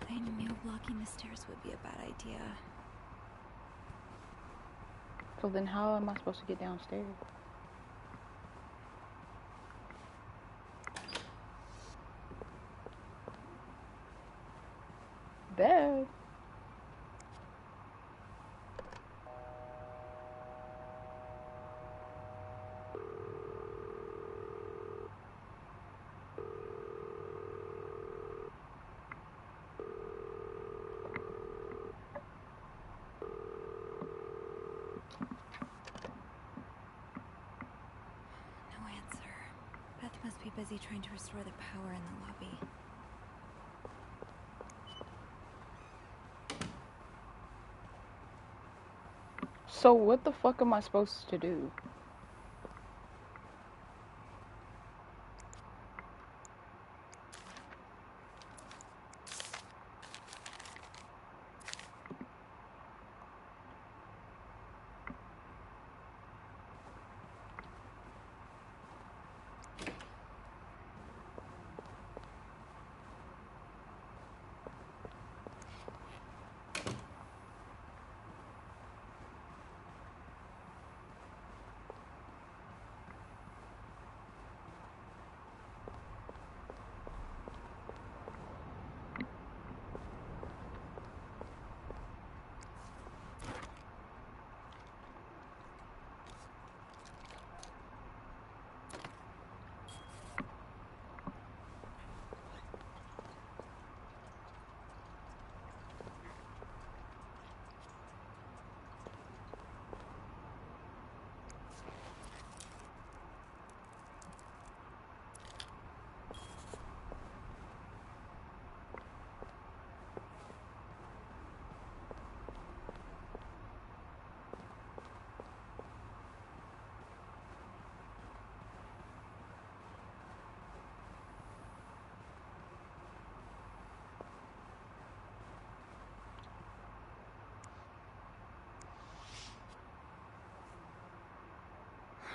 I knew blocking the stairs would be a bad idea. So then how am I supposed to get downstairs? There. No answer. Beth must be busy trying to restore the power in the lobby. So what the fuck am I supposed to do?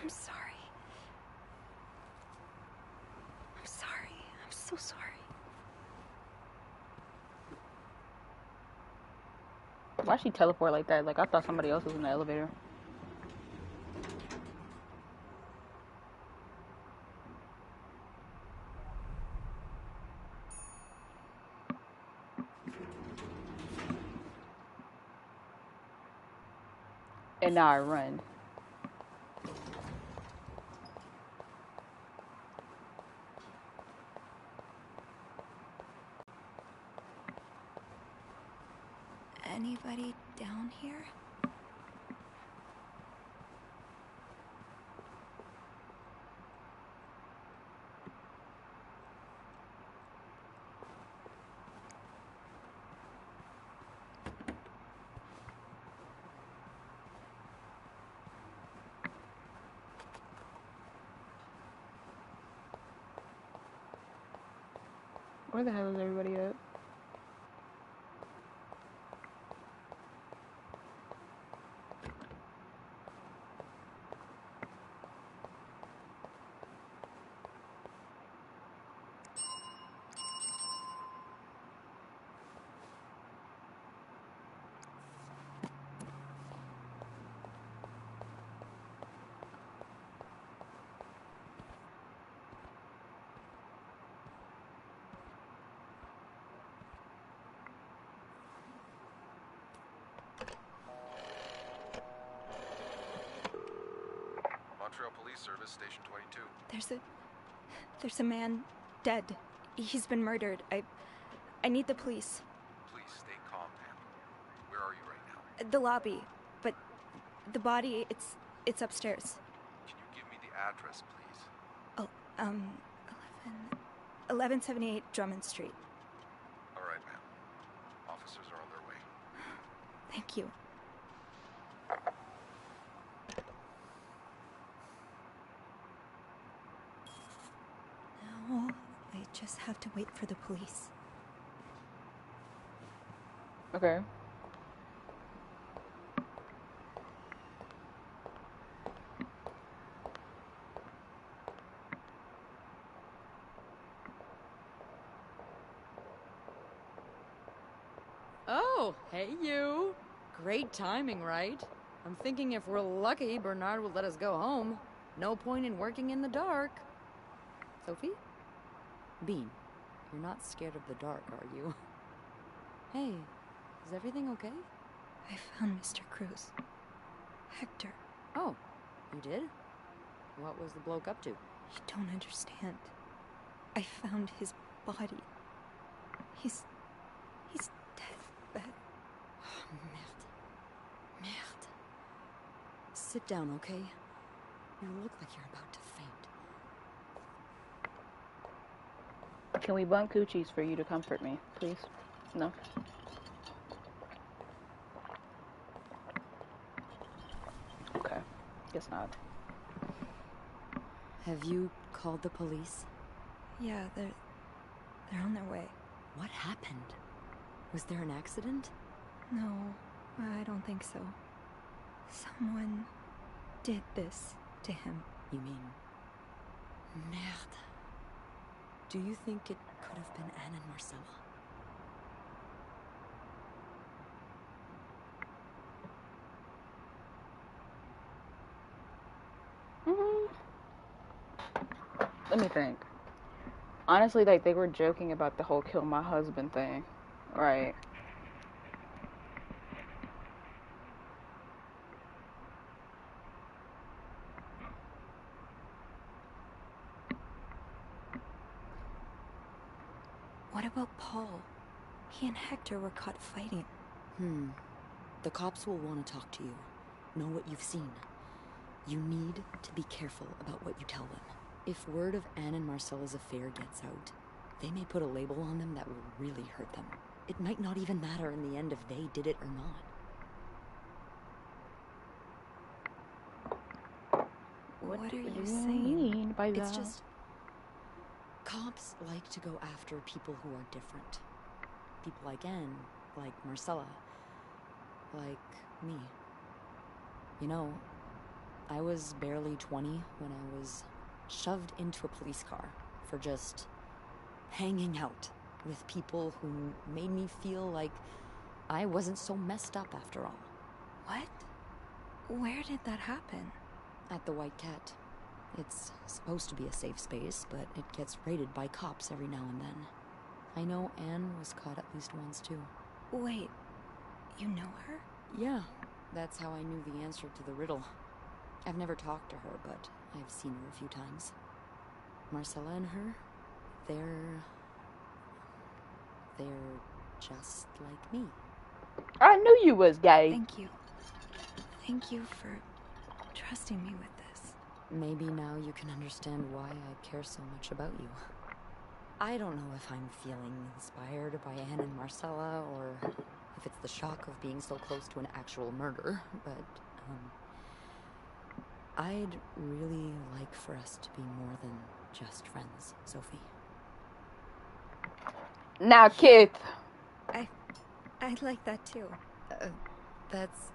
I'm sorry. I'm sorry. I'm so sorry. Why'd she teleport like that? Like, I thought somebody else was in the elevator. And now I run. Anybody down here? Where the hell is everybody at? Montreal Police Service, Station 22. There's a man dead. He's been murdered. I need the police. Please stay calm, Pam. Where are you right now? The lobby, but the body, it's upstairs. Can you give me the address, please? Oh, 1178 Drummond Street. All right, ma'am. Officers are on their way. Thank you. Now, I just have to wait for the police. Okay. Oh, hey you. Great timing, right? I'm thinking if we're lucky, Bernard will let us go home. No point in working in the dark. Sophie? Bean, you're not scared of the dark, are you? Hey, is everything okay? I found Mr. Cruz. Hector. Oh, you did? What was the bloke up to? You don't understand. I found his body. He's dead, but... Oh, merde. Merde. Sit down, okay? You look like you're about to faint. Can we bump coochies for you to comfort me, please? No? Okay. Guess not. Have you called the police? Yeah, they're on their way. What happened? Was there an accident? No, I don't think so. Someone did this to him. You mean... Merde. Do you think it could have been Anne and Marcella? Let me think. Honestly, like, they were joking about the whole kill my husband thing. Right. What about Paul? He and Hector were caught fighting. The cops will want to talk to you. Know what you've seen. You need to be careful about what you tell them. If word of Anne and Marcella's affair gets out, they may put a label on them that will really hurt them. It might not even matter in the end if they did it or not. What are you saying by that? It's just... cops like to go after people who are different. People like Anne, like Marcella, like me. You know, I was barely 20 when I was shoved into a police car for just hanging out with people who made me feel like I wasn't so messed up after all. What? Where did that happen? At the White Cat. It's supposed to be a safe space, but it gets raided by cops every now and then. I know Anne was caught at least once, too. Wait, you know her? Yeah, that's how I knew the answer to the riddle. I've never talked to her, but I've seen her a few times. Marcella and her, they're just like me. I knew you was gay. Thank you. Thank you for trusting me with this. Maybe now you can understand why I care so much about you. I don't know if I'm feeling inspired by Anne and Marcella, or if it's the shock of being so close to an actual murder, but, I'd really like for us to be more than just friends, Sophie. Now, Kith. I'd like that too. That's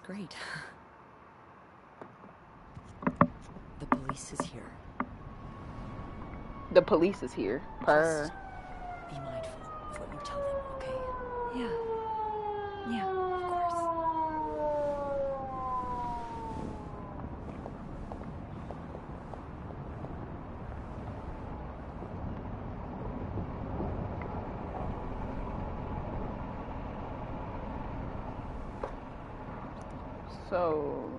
great. The police is here. The police is here. Just be mindful of what you tell them, okay? Yeah, of course. So...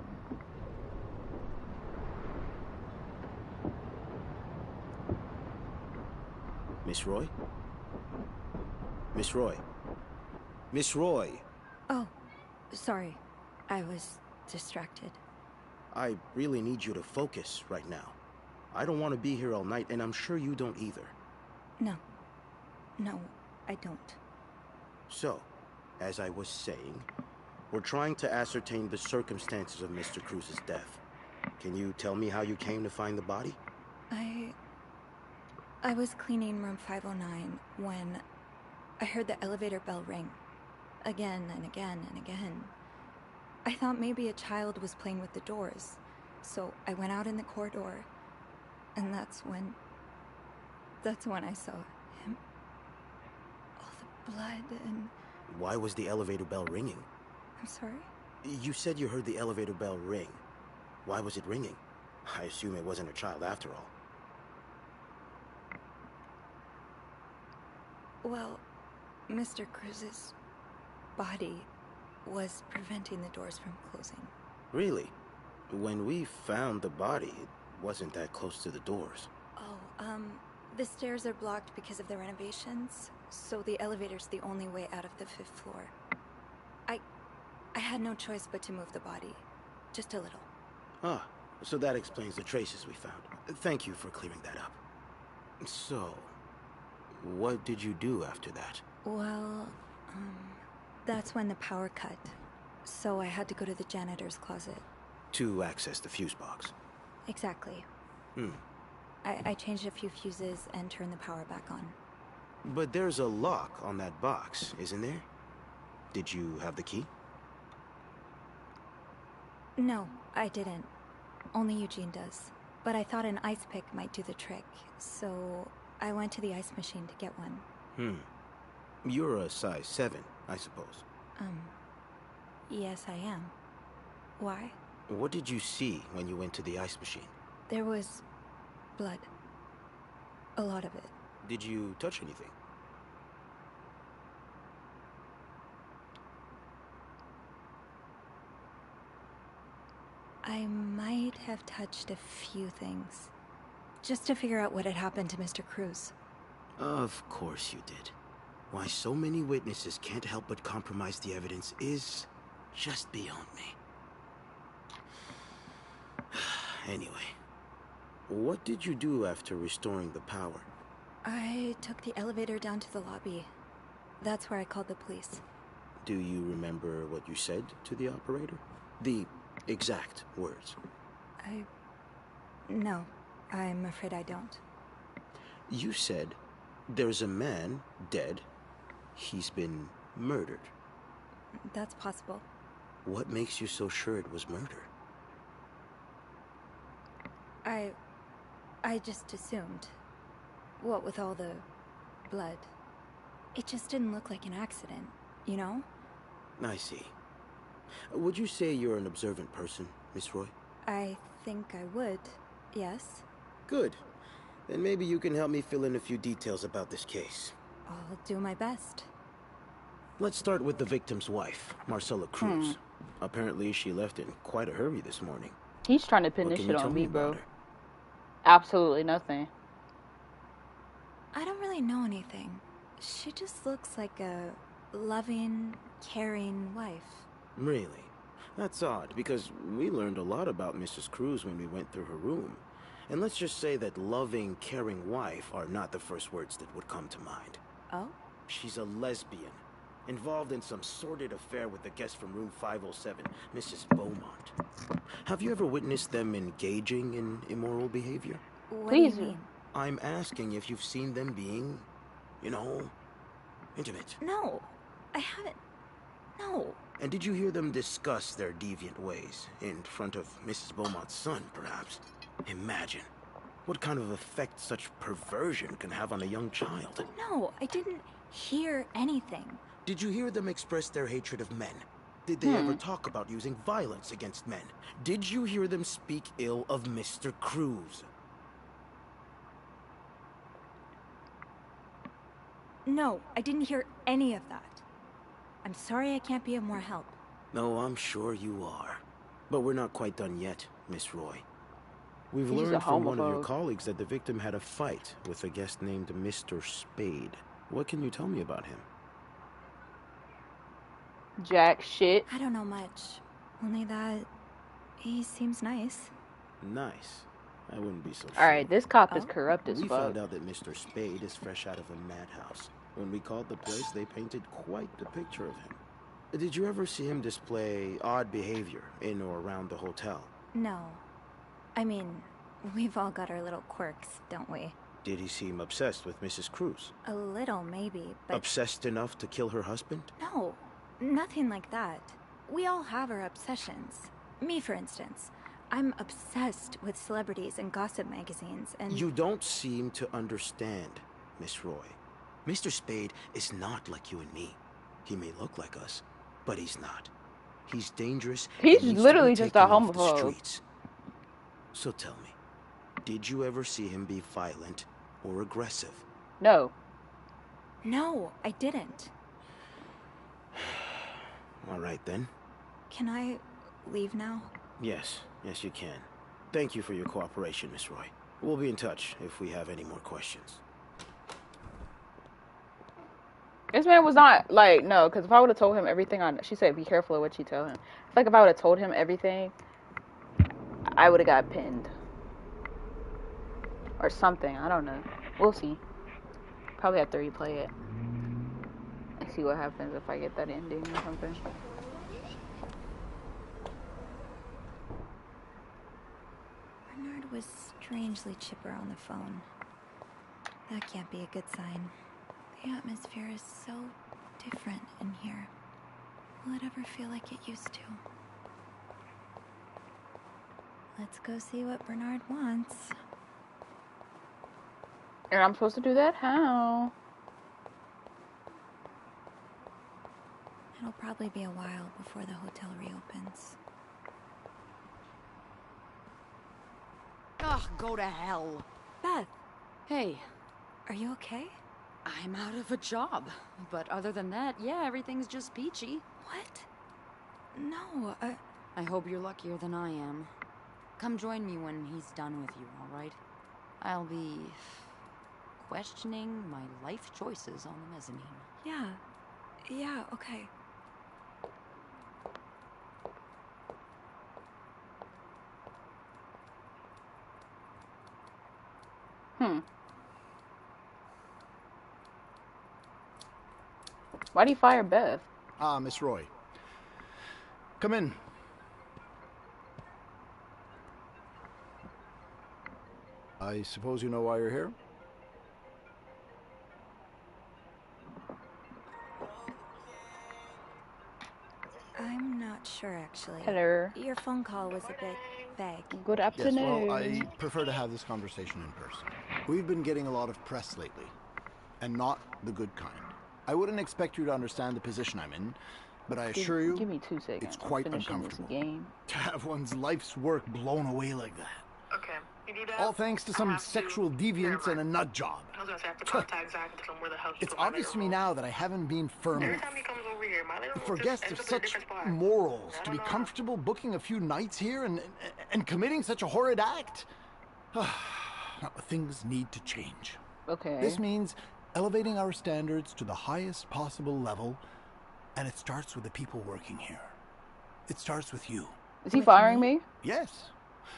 Miss Roy? Miss Roy? Miss Roy! Oh, sorry. I was distracted. I really need you to focus right now. I don't want to be here all night, and I'm sure you don't either. No, I don't. So, as I was saying, we're trying to ascertain the circumstances of Mr. Cruz's death. Can you tell me how you came to find the body? I was cleaning room 509 when I heard the elevator bell ring. Again and again and again. I thought maybe a child was playing with the doors, so I went out in the corridor, and that's when I saw him. All the blood and... Why was the elevator bell ringing? I'm sorry? You said you heard the elevator bell ring. Why was it ringing? I assume it wasn't a child after all. Well, Mr. Cruz's body was preventing the doors from closing. Really? When we found the body, it wasn't that close to the doors. Oh, the stairs are blocked because of the renovations, so the elevator's the only way out of the 5th floor. I had no choice but to move the body. Just a little. Ah, so that explains the traces we found. Thank you for clearing that up. So, what did you do after that? Well, that's when the power cut. So I had to go to the janitor's closet. To access the fuse box. Exactly. I changed a few fuses and turned the power back on. But there's a lock on that box, isn't there? Did you have the key? No, I didn't. Only Eugene does. But I thought an ice pick might do the trick, so I went to the ice machine to get one. You're a size 7, I suppose. Yes, I am. Why? What did you see when you went to the ice machine? There was blood. A lot of it. Did you touch anything? I might have touched a few things. Just to figure out what had happened to Mr. Cruz. Of course you did. Why so many witnesses can't help but compromise the evidence is just beyond me. Anyway, what did you do after restoring the power? I took the elevator down to the lobby. That's where I called the police. Do you remember what you said to the operator? The exact words. No, I'm afraid I don't. You said, there's a man dead. He's been murdered. That's possible. What makes you so sure it was murder? I just assumed. What with all the blood. It just didn't look like an accident, you know? I see. Would you say you're an observant person, Miss Roy? I think I would, yes. Good. Then maybe you can help me fill in a few details about this case. I'll do my best. Let's start with the victim's wife, Marcella Cruz. Apparently she left in quite a hurry this morning. He's trying to pin What this can you shit tell on me me, bro. about her? Absolutely nothing. I don't really know anything. She just looks like a loving, caring wife. Really? That's odd, because we learned a lot about Mrs. Cruz when we went through her room. And let's just say that loving, caring wife are not the first words that would come to mind. Oh? She's a lesbian, involved in some sordid affair with the guest from room 507, Mrs. Beaumont. Have you ever witnessed them engaging in immoral behavior? What do you mean? I'm asking if you've seen them being, you know, intimate. No, I haven't. No. And did you hear them discuss their deviant ways in front of Mrs. Beaumont's son, perhaps? Imagine what kind of effect such perversion can have on a young child. No, I didn't hear anything. Did you hear them express their hatred of men? Did they ever talk about using violence against men? Did you hear them speak ill of Mr. Cruz? No, I didn't hear any of that. I'm sorry I can't be of more help. No, I'm sure you are. But we're not quite done yet, Miss Roy. We've He's learned a from one of your homophobe. colleagues that the victim had a fight with a guest named Mr. Spade. What can you tell me about him? Jack shit. I don't know much. Only that he seems nice. Nice. I wouldn't be so sure. Alright, this cop is corrupt as We fuck. found out that Mr. Spade is fresh out of a madhouse. When we called the place, they painted quite the picture of him. Did you ever see him display odd behavior in or around the hotel? No. I mean, we've all got our little quirks, don't we? Did he seem obsessed with Mrs. Cruz? A little, maybe, but... Obsessed enough to kill her husband? No, nothing like that. We all have our obsessions. Me, for instance. I'm obsessed with celebrities and gossip magazines, and... You don't seem to understand, Miss Roy. Mr. Spade is not like you and me. He may look like us, but he's not. He's dangerous. He's and needs literally to be just taken a off the homophobe. streets. So tell me, did you ever see him be violent or aggressive? No. No, I didn't. All right, then. Can I leave now? Yes, you can. Thank you for your cooperation, Miss Roy. We'll be in touch if we have any more questions. This man was not, like, no, because if I would have told him everything she said be careful of what you tell him. It's like if I would have told him everything, I would have got pinned. Or something, I don't know. We'll see. Probably have to replay it. And see what happens if I get that ending or something. Bernard was strangely chipper on the phone. That can't be a good sign. The atmosphere is so different in here. Will it ever feel like it used to? Let's go see what Bernard wants. And I'm supposed to do that? How? It'll probably be a while before the hotel reopens. Ugh, go to hell. Beth, Hey, are you okay? I'm out of a job. But other than that, yeah, everything's just peachy. What? No, I hope you're luckier than I am. Come join me when he's done with you, alright? I'll be questioning my life choices on the mezzanine. Yeah, okay. Why'd he fire Beth? Ah, Miss Roy. Come in. I suppose you know why you're here? I'm not sure, actually. Hello. Your phone call was a bit vague. Good Yes, afternoon. well, I prefer to have this conversation in person. We've been getting a lot of press lately, and not the good kind. I wouldn't expect you to understand the position I'm in, but I assure you, Give me 2 seconds. it's quite I'm finishing uncomfortable this game. to have one's life's work blown away like that. Okay. You do that? All thanks to some sexual deviance and a nut job. I was gonna say I have to contact Zach and tell him where the hell he It's put my obvious to me roll. now that I haven't been firm Every enough. time he comes over here, my little For just guests ends of up in a such different spot. morals I to be don't know. comfortable booking a few nights here and committing such a horrid act. Things need to change. Okay. This means elevating our standards to the highest possible level, and it starts with the people working here. It starts with you. Is he firing me? Yes.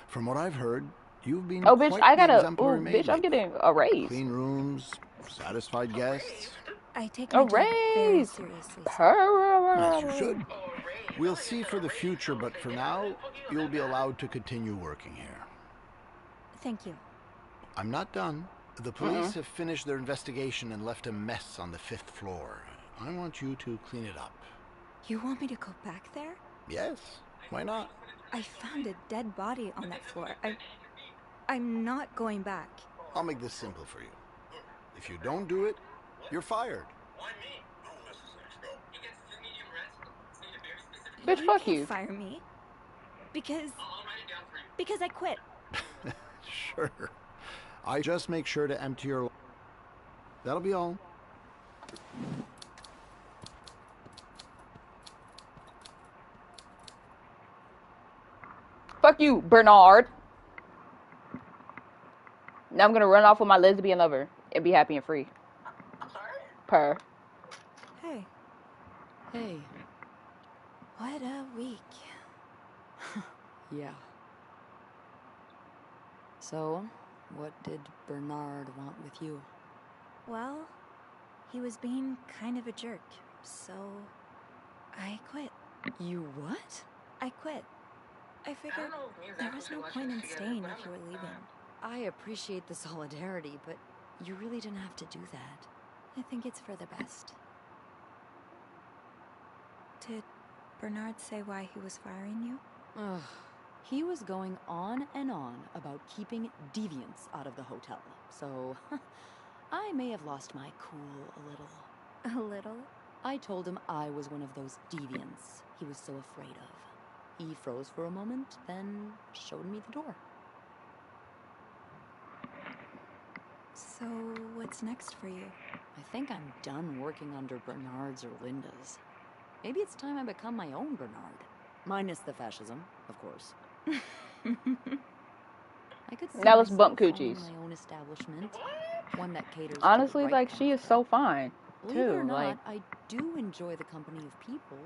From what I've heard, you've been Oh, bitch, quite I the gotta. Oh, exemplary maid bitch, I'm lately. getting a raise. Clean rooms, satisfied guests. I take A my job very raise. seriously. As you should. We'll see for the future, but for now, you'll be allowed to continue working here. Thank you. I'm not done. The police have finished their investigation and left a mess on the 5th floor. I want you to clean it up. You want me to go back there? Yes, why not? I found a dead body on that floor. I'm not going back. I'll make this simple for you. If you don't do it, you're fired. Bitch, fuck can't you. Fire me. Because I quit. Sure. I just make sure to empty your... That'll be all. Fuck you, Bernard. Now I'm gonna run off with my lesbian lover and be happy and free. Per. Hey, Hey. what a week. Yeah. So, what did Bernard want with you? Well, he was being kind of a jerk, so I quit. You what? I quit. I figured there was no point in staying if you were leaving. I appreciate the solidarity, but you really didn't have to do that. I think it's for the best. Did Bernard say why he was firing you? Ugh. He was going on and on about keeping deviants out of the hotel, so I may have lost my cool a little. A little? I told him I was one of those deviants he was so afraid of. He froze for a moment, then showed me the door. So, what's next for you? I think I'm done working under Bernard's or Linda's. Maybe it's time I become my own Bernard. Minus the fascism, of course. I could see Now let's myself bump coochies. owning my own establishment, one that caters Honestly, to the right like, she is so fine, Believe it or too. not, Like, I do enjoy the company of people,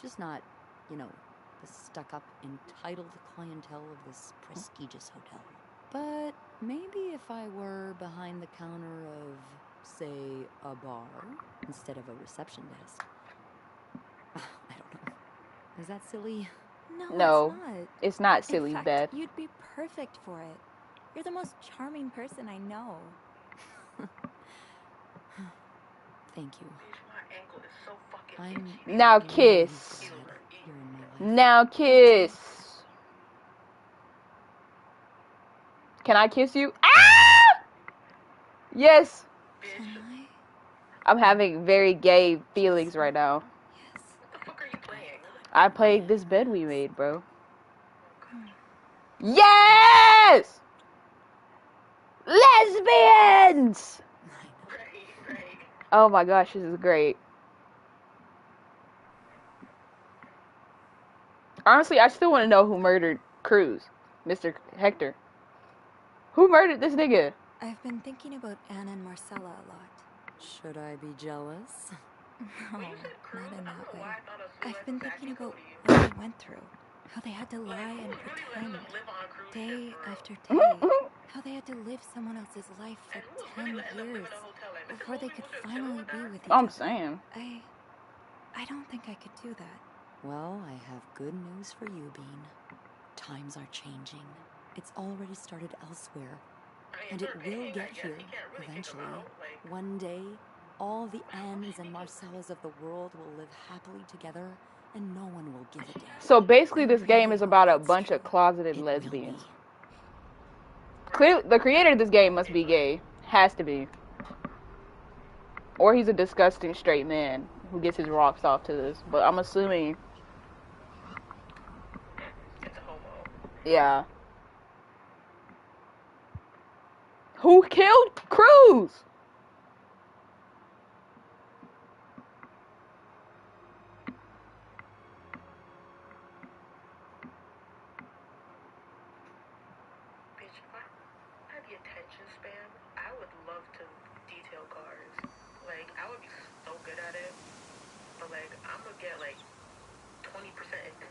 just not, you know, the stuck-up, entitled clientele of this prestigious hotel. But maybe if I were behind the counter of, say, a bar instead of a reception desk. I don't know. Is that silly? no, it's not. it's not silly, In fact, Beth. you'd be perfect for it. You're the most charming person I know. Thank you. Now really kiss. glad you're in my life. Now kiss. Can I kiss you? Ah! Yes. Can I'm having very gay feelings right now. Yes. I played this bed we made, bro. Yes! Lesbians! Oh my gosh, this is great. Honestly, I still want to know who murdered Cruz, Mr. Hector. Who murdered this nigga? I've been thinking about Anna and Marcella a lot. Should I be jealous? No, not in that way. I've been thinking about what they went through. How they had to lie and pretend day after day. How they had to live someone else's life for 10 years before they could finally be with each I'm other. saying. I don't think I could do that. Well, I have good news for you, Bean. Times are changing. It's already started elsewhere. And it will get here, eventually. One day, all the Annes and Marcellas of the world will live happily together and no one will give a damn. So basically, this game is about a bunch of closeted lesbians. Clearly, the creator of this game must be gay. Has to be. Or he's a disgusting straight man who gets his rocks off to this. But I'm assuming... It's a homo. Yeah. Who killed Cruz? Bitch, if I had the attention span, I would love to detail cars. Like, I would be so good at it. But, like, I'm gonna get, like, 20%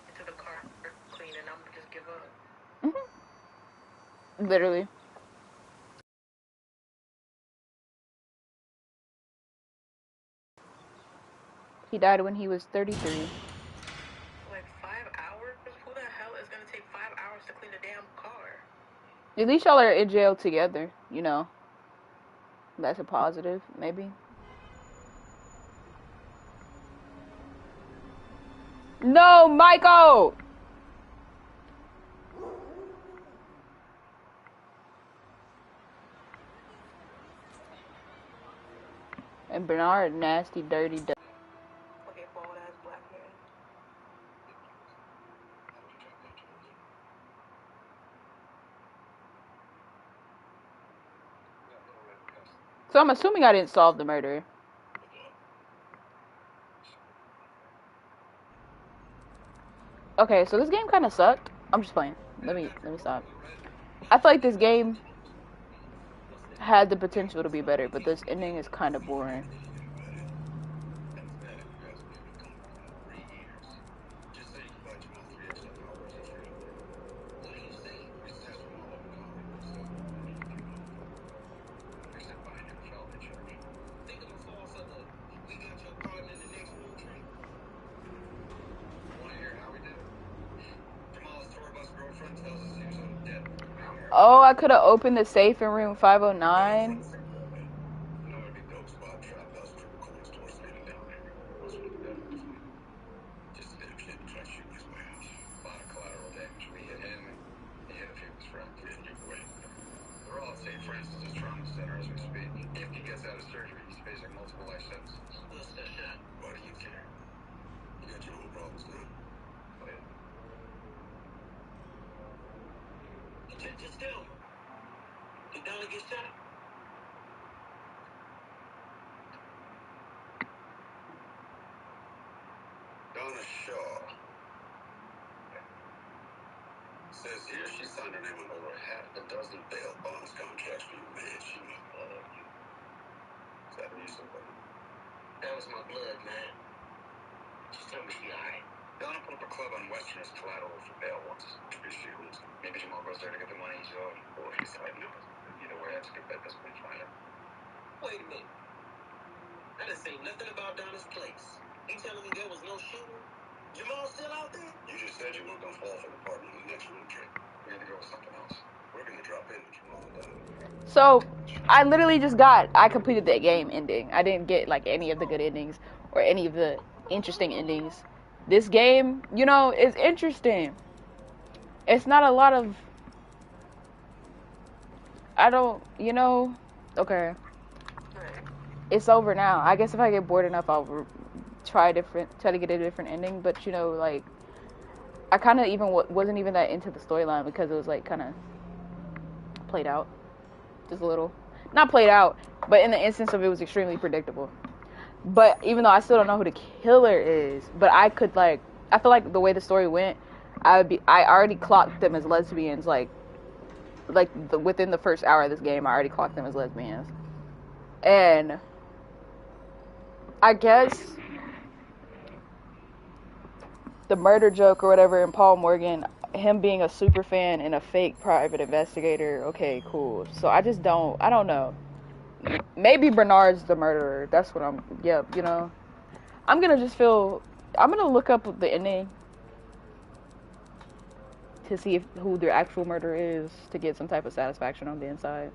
into the car clean and I'm gonna just give up. Literally. He died when he was 33. Like 5 hours? Who the hell is gonna take 5 hours to clean a damn car? At least y'all are in jail together, you know. That's a positive, maybe. No, Michael! And Bernard, nasty, dirty, Okay, bald ass black man. So I'm assuming I didn't solve the murder. Okay, so this game kind of sucked. I'm just playing. Let me stop. I feel like this game had the potential to be better, but this ending is kind of boring. Oh, I could have opened the safe in room 509. Donna Shaw. Says here she signed her name on over half a dozen bail bonds contracts for you, man. She my blood. Is that me, somebody? That was my blood, man. She told me she alright. Donna put up a club on Western as collateral for bail once. Maybe Jamal goes there to get the money he's owed, or he's hiding out. Either way, that's a good bet. That's pretty fine. Wait a minute. I didn't say nothing about Donna's place. You telling me there was no shooting? Jamal still out there? You just said you weren't gonna fall for the partner in the next road trip. We had to go with something else. We're gonna drop in with Jamal and Donna. So, I completed that game ending. I didn't get, like, any of the good endings or any of the interesting endings. This game, you know, is interesting. It's not a lot of... Okay. It's over now. I guess if I get bored enough, I'll try to get a different ending. But, you know, like, I kind of even wasn't even that into the storyline because it was, like, kind of played out. Just a little. Not played out, but in the instance of it was extremely predictable. But even though I still don't know who the killer is, but I could, like, I feel like the way the story went, I already clocked them as lesbians, within the first hour of this game, I already clocked them as lesbians. And I guess the murder joke or whatever, and Paul Morgan, him being a super fan and a fake private investigator, okay, cool. So I don't know. Maybe Bernard's the murderer. That's what you know. I'm gonna look up the ending to see who their actual murderer is, to get some type of satisfaction on the inside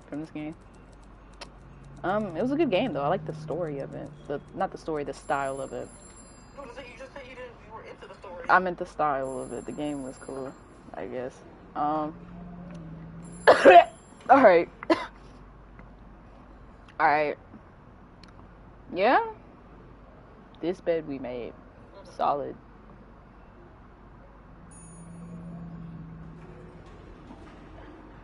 from this game. It was a good game though. I like the story of it. The style of it. What was it you just said you didn't I meant the style of it. The game was cool, I guess. Alright. Alright. Yeah. This bed we made. Solid.